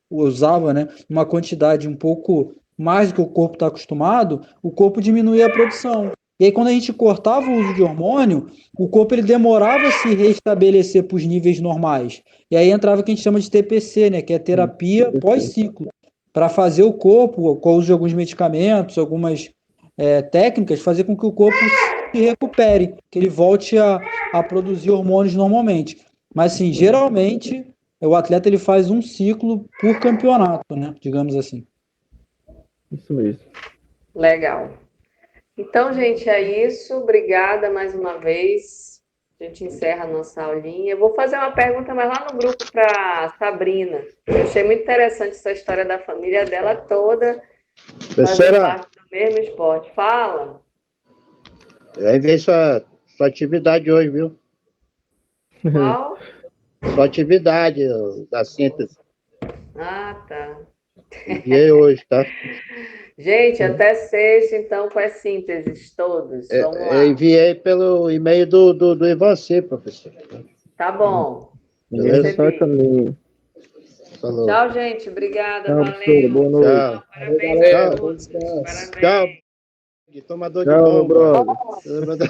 [SPEAKER 6] usava, né, uma quantidade um pouco mais do que o corpo está acostumado, o corpo diminuía a produção. E aí, quando a gente cortava o uso de hormônio, o corpo ele demorava a se restabelecer para os níveis normais. E aí entrava o que a gente chama de TPC, né, que é terapia pós-ciclo, para fazer o corpo, com o uso de alguns medicamentos, algumas técnicas, fazer com que o corpo se recupere, que ele volte a produzir hormônios normalmente. Mas, assim, geralmente, o atleta ele faz um ciclo por campeonato, né, digamos assim.
[SPEAKER 4] Isso mesmo.
[SPEAKER 1] Legal. Então, gente, é isso. Obrigada mais uma vez. A gente encerra a nossa aulinha. Eu vou fazer uma pergunta mais lá no grupo para a Sabrina. Eu achei muito interessante essa história da família dela toda fazer parte do mesmo esporte. Fala.
[SPEAKER 12] Vai ver sua atividade hoje, viu?
[SPEAKER 1] Qual?
[SPEAKER 12] Sua atividade da síntese.
[SPEAKER 1] Ah, tá.
[SPEAKER 12] Enviei hoje, tá?
[SPEAKER 1] Gente, até sexta, então, com as sínteses todos. Vamos lá.
[SPEAKER 12] Eu enviei pelo e-mail do Ivanci, professor.
[SPEAKER 1] Tá bom.
[SPEAKER 12] Falou.
[SPEAKER 1] Tchau, gente. Obrigada.
[SPEAKER 4] Tchau,
[SPEAKER 1] valeu.
[SPEAKER 4] Boa noite.
[SPEAKER 12] Tchau.
[SPEAKER 1] Parabéns a todos.
[SPEAKER 12] Tchau. Tomador de
[SPEAKER 4] Tchau, meu
[SPEAKER 12] bomba.
[SPEAKER 4] brother.